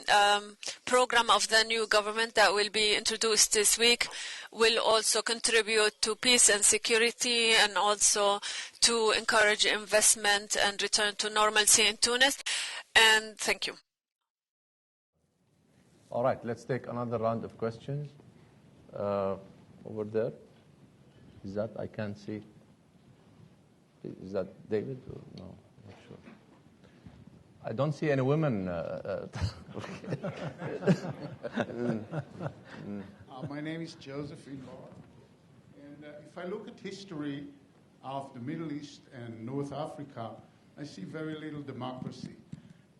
program of the new government that will be introduced this week will also contribute to peace and security, and also to encourage investment and return to normalcy in Tunis. And thank you. All right, let's take another round of questions. Over there. Is that, I can't see. Is that David? Or no, not sure. I don't see any women. My name is Joseph Inbar. And if I look at history of the Middle East and North Africa, I see very little democracy.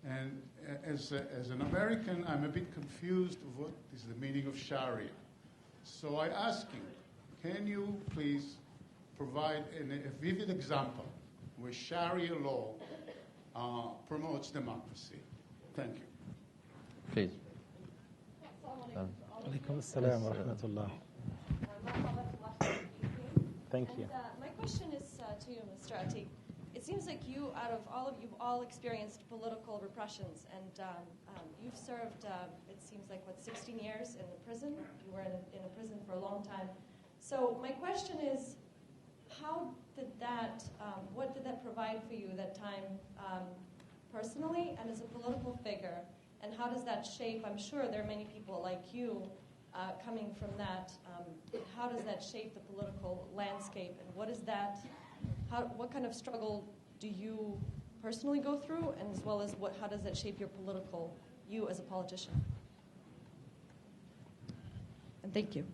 And as an American, I'm a bit confused of what is the meaning of Sharia. So I ask you, can you please provide a vivid example where Sharia law promotes democracy? Thank you. Please. Alaikum assalam wa rahmatullah. Thank you. My question is to you, Mr. Atiq. It seems like you've all experienced political repressions, and you've served, it seems like, 16 years in the prison? You were in a prison for a long time. So my question is, how did that, what did that provide for you, that time personally and as a political figure? And how does that shape, I'm sure there are many people like you coming from that, how does that shape the political landscape? And what is that, what kind of struggle do you personally go through, and as well as how does that shape your political, you as a politician? And thank you.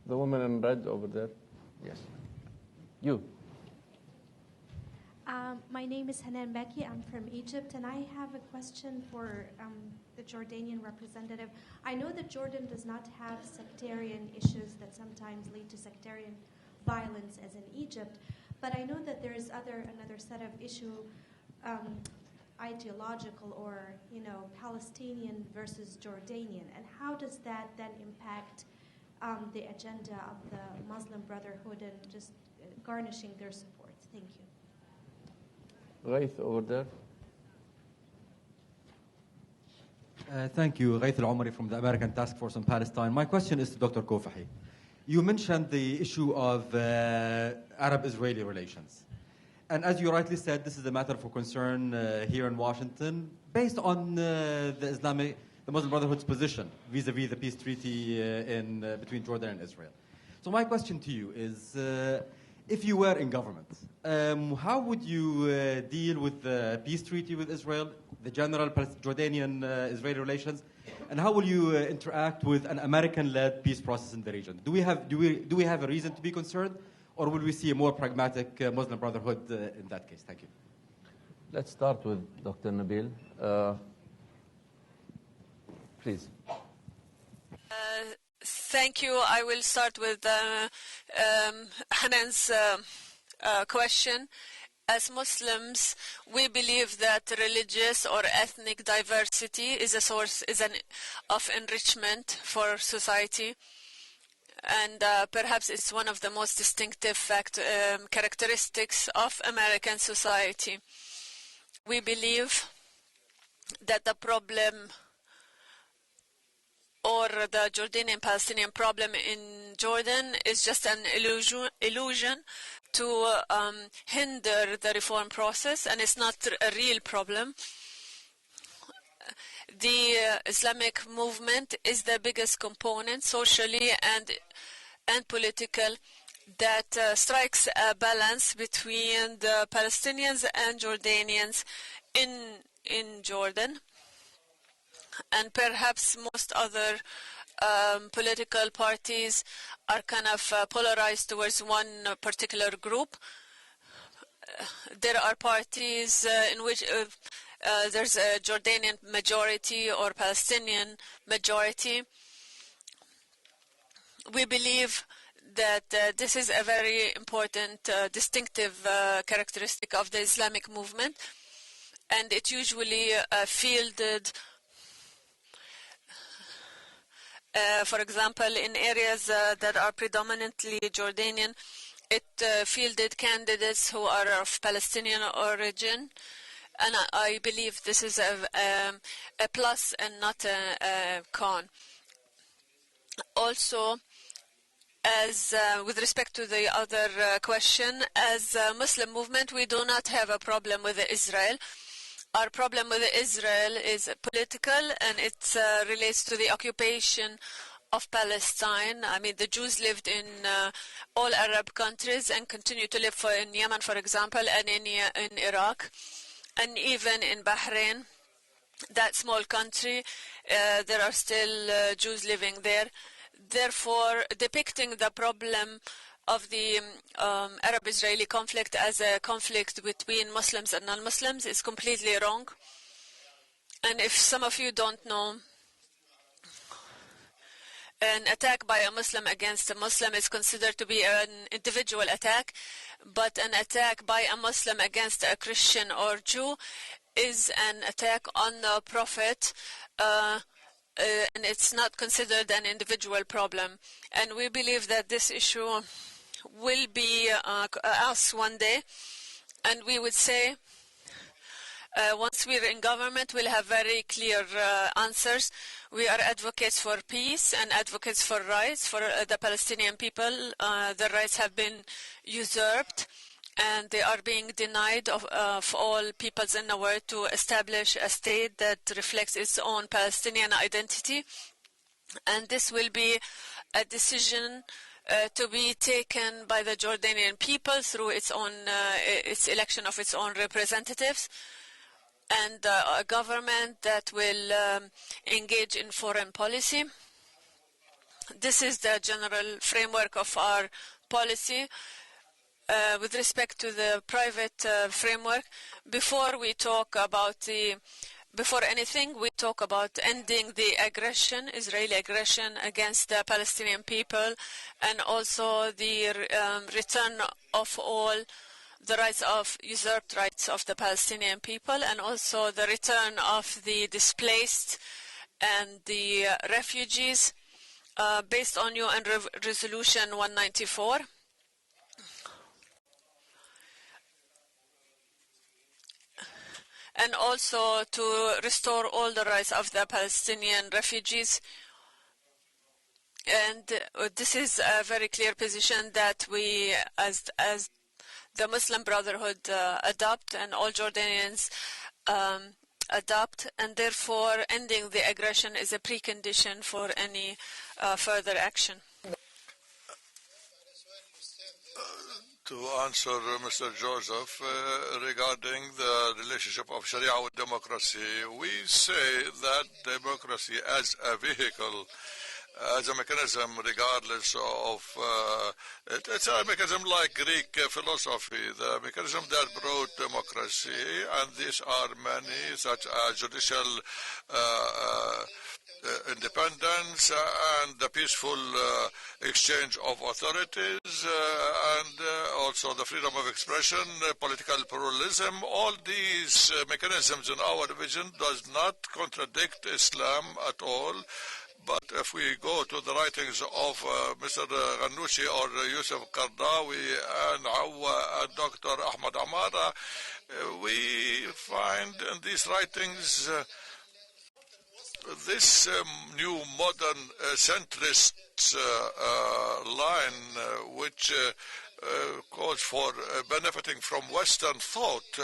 The woman in red over there. Yes. You. My name is Hanan Beki. I'm from Egypt, and I have a question for the Jordanian representative. I know that Jordan does not have sectarian issues that sometimes lead to sectarian violence as in Egypt, but I know that there is another set of issue, ideological, or Palestinian versus Jordanian, and how does that then impact the agenda of the Muslim Brotherhood and just garnishing their support? Thank you. Ghaith over there. Thank you. Ghaith Al-Omari from the American Task Force on Palestine. My question is to Dr. Kofahi. You mentioned the issue of Arab-Israeli relations. And as you rightly said, this is a matter for concern here in Washington, based on the Muslim Brotherhood's position vis-a-vis the peace treaty between Jordan and Israel. So my question to you is, if you were in government, how would you deal with the peace treaty with Israel, the general Jordanian-Israeli relations, and how will you interact with an American-led peace process in the region? Do we have a reason to be concerned, or will we see a more pragmatic Muslim Brotherhood in that case? Thank you. Let's start with Dr. Nabil. Please. Thank you. I will start with Hanan's question. As Muslims, we believe that religious or ethnic diversity is of enrichment for society, and perhaps it's one of the most distinctive characteristics of American society. We believe that the problem, or the Jordanian-Palestinian problem in Jordan, is just an illusion to hinder the reform process, and it's not a real problem. The Islamic movement is the biggest component, socially and political, that strikes a balance between the Palestinians and Jordanians in Jordan. And perhaps most other political parties are kind of polarized towards one particular group. There are parties in which there's a Jordanian majority or Palestinian majority. We believe that this is a very important distinctive characteristic of the Islamic movement, and it usually fielded for example, in areas that are predominantly Jordanian, it fielded candidates who are of Palestinian origin, and I believe this is a plus and not a con. Also, as with respect to the other question, as a Muslim movement, we do not have a problem with Israel. Our problem with Israel is political, and it relates to the occupation of Palestine. I mean, the Jews lived in all Arab countries and continue to live in Yemen, for example, and in Iraq, and even in Bahrain, that small country, there are still Jews living there. Therefore, depicting the problem of the Arab-Israeli conflict as a conflict between Muslims and non-Muslims is completely wrong. And if some of you don't know, an attack by a Muslim against a Muslim is considered to be an individual attack, but an attack by a Muslim against a Christian or Jew is an attack on the Prophet, and it's not considered an individual problem. And we believe that this issue will be asked one day, and we would say once we're in government, we'll have very clear answers. We are advocates for peace and advocates for rights for the Palestinian people. Their rights have been usurped, and they are being denied of all peoples in the world to establish a state that reflects its own Palestinian identity. And this will be a decision to be taken by the Jordanian people through its own its election of its own representatives, and a government that will engage in foreign policy. This is the general framework of our policy. With respect to the private framework, before we talk about before anything, we talk about ending the aggression, Israeli aggression against the Palestinian people, and also the return of all the usurped rights of the Palestinian people, and also the return of the displaced and the refugees based on UN Resolution 194. And also to restore all the rights of the Palestinian refugees. And this is a very clear position that we, as the Muslim Brotherhood, adopt, and all Jordanians adopt, and therefore ending the aggression is a precondition for any further action. To answer Mr. Joseph regarding the relationship of Sharia with democracy, we say that democracy as a vehicle, as a mechanism, regardless of, it's a mechanism like Greek philosophy, the mechanism that brought democracy, and these are many, such as judicial independence and the peaceful exchange of authorities and also the freedom of expression, political pluralism. All these mechanisms in our vision does not contradict Islam at all. But if we go to the writings of Mr. Ghanouchi or Yusuf Qardawi and Dr. Ahmad Amara, we find in these writings this new modern centrist line which calls for benefiting from Western thought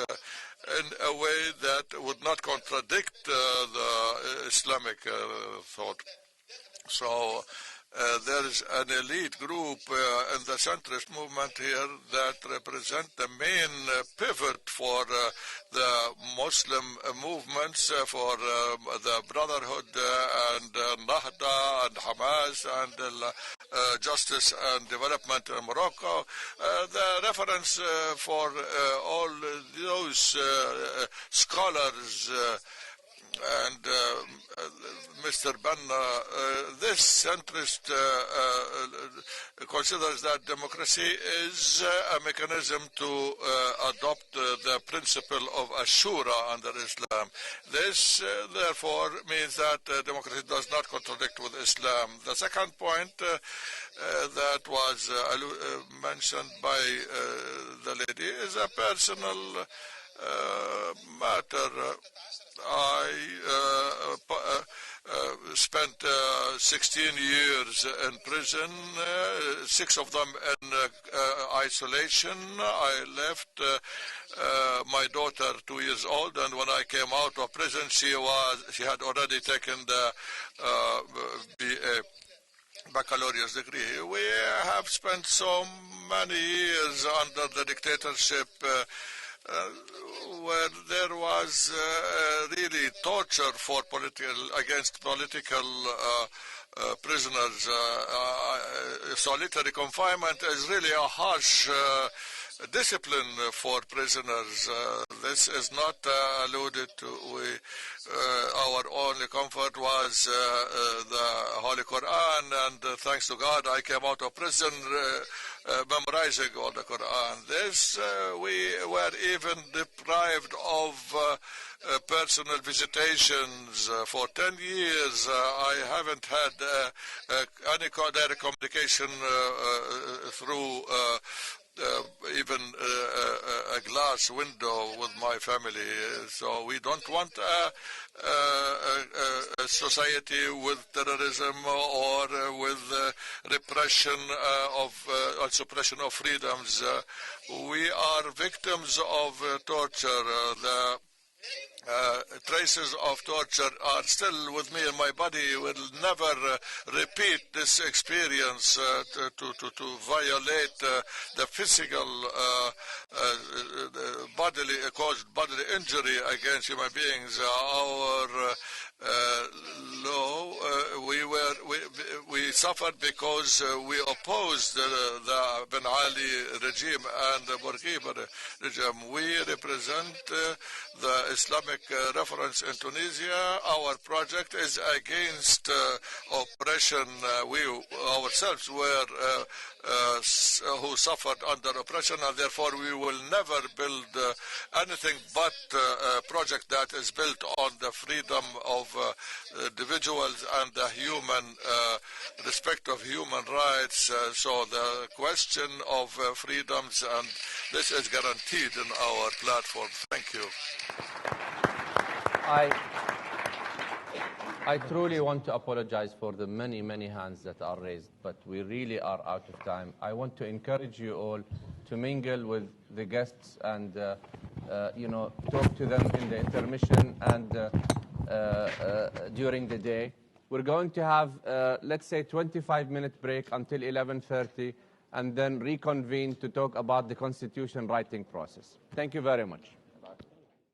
in a way that would not contradict the Islamic thought. So there is an elite group in the centrist movement here that represent the main pivot for the Muslim movements, for the Brotherhood and Nahda and Hamas and Justice and Development in Morocco. The reference for all those scholars and Mr. Banna, this centrist considers that democracy is a mechanism to adopt the principle of Ashura under Islam. This, therefore, means that democracy does not contradict with Islam. The second point that was mentioned by the lady is a personal matter. I spent 16 years in prison, 6 of them in isolation. I left my daughter 2 years old, and when I came out of prison, she had already taken the BA baccalaureate degree. We have spent so many years under the dictatorship where there was really torture for against political prisoners. Solitary confinement is really a harsh discipline for prisoners. This is not alluded to. Our only comfort was the Holy Quran, and thanks to God I came out of prison memorizing all the Quran. This, we were even deprived of personal visitations. For 10 years I haven't had any direct communication through even a glass window with my family. So we don't want a society with terrorism or with repression or suppression of freedoms. We are victims of torture. The traces of torture are still with me in my body. Will never repeat this experience to violate the physical caused bodily injury against human beings. Our law, we suffered because we opposed the Ben Ali regime and the Bourguiba regime. We represent the Islamic reference in Tunisia. Our project is against oppression. We ourselves were who suffered under oppression, and therefore we will never build anything but a project that is built on the freedom of individuals and the human respect of human rights. So the question of freedoms, and this is guaranteed in our platform. Thank you. I truly want to apologize for the many, many hands that are raised, but we really are out of time. I want to encourage you all to mingle with the guests and, talk to them in the intermission and during the day. We're going to have, let's say, 25-minute break until 11:30. and then reconvene to talk about the constitution writing process. Thank you very much.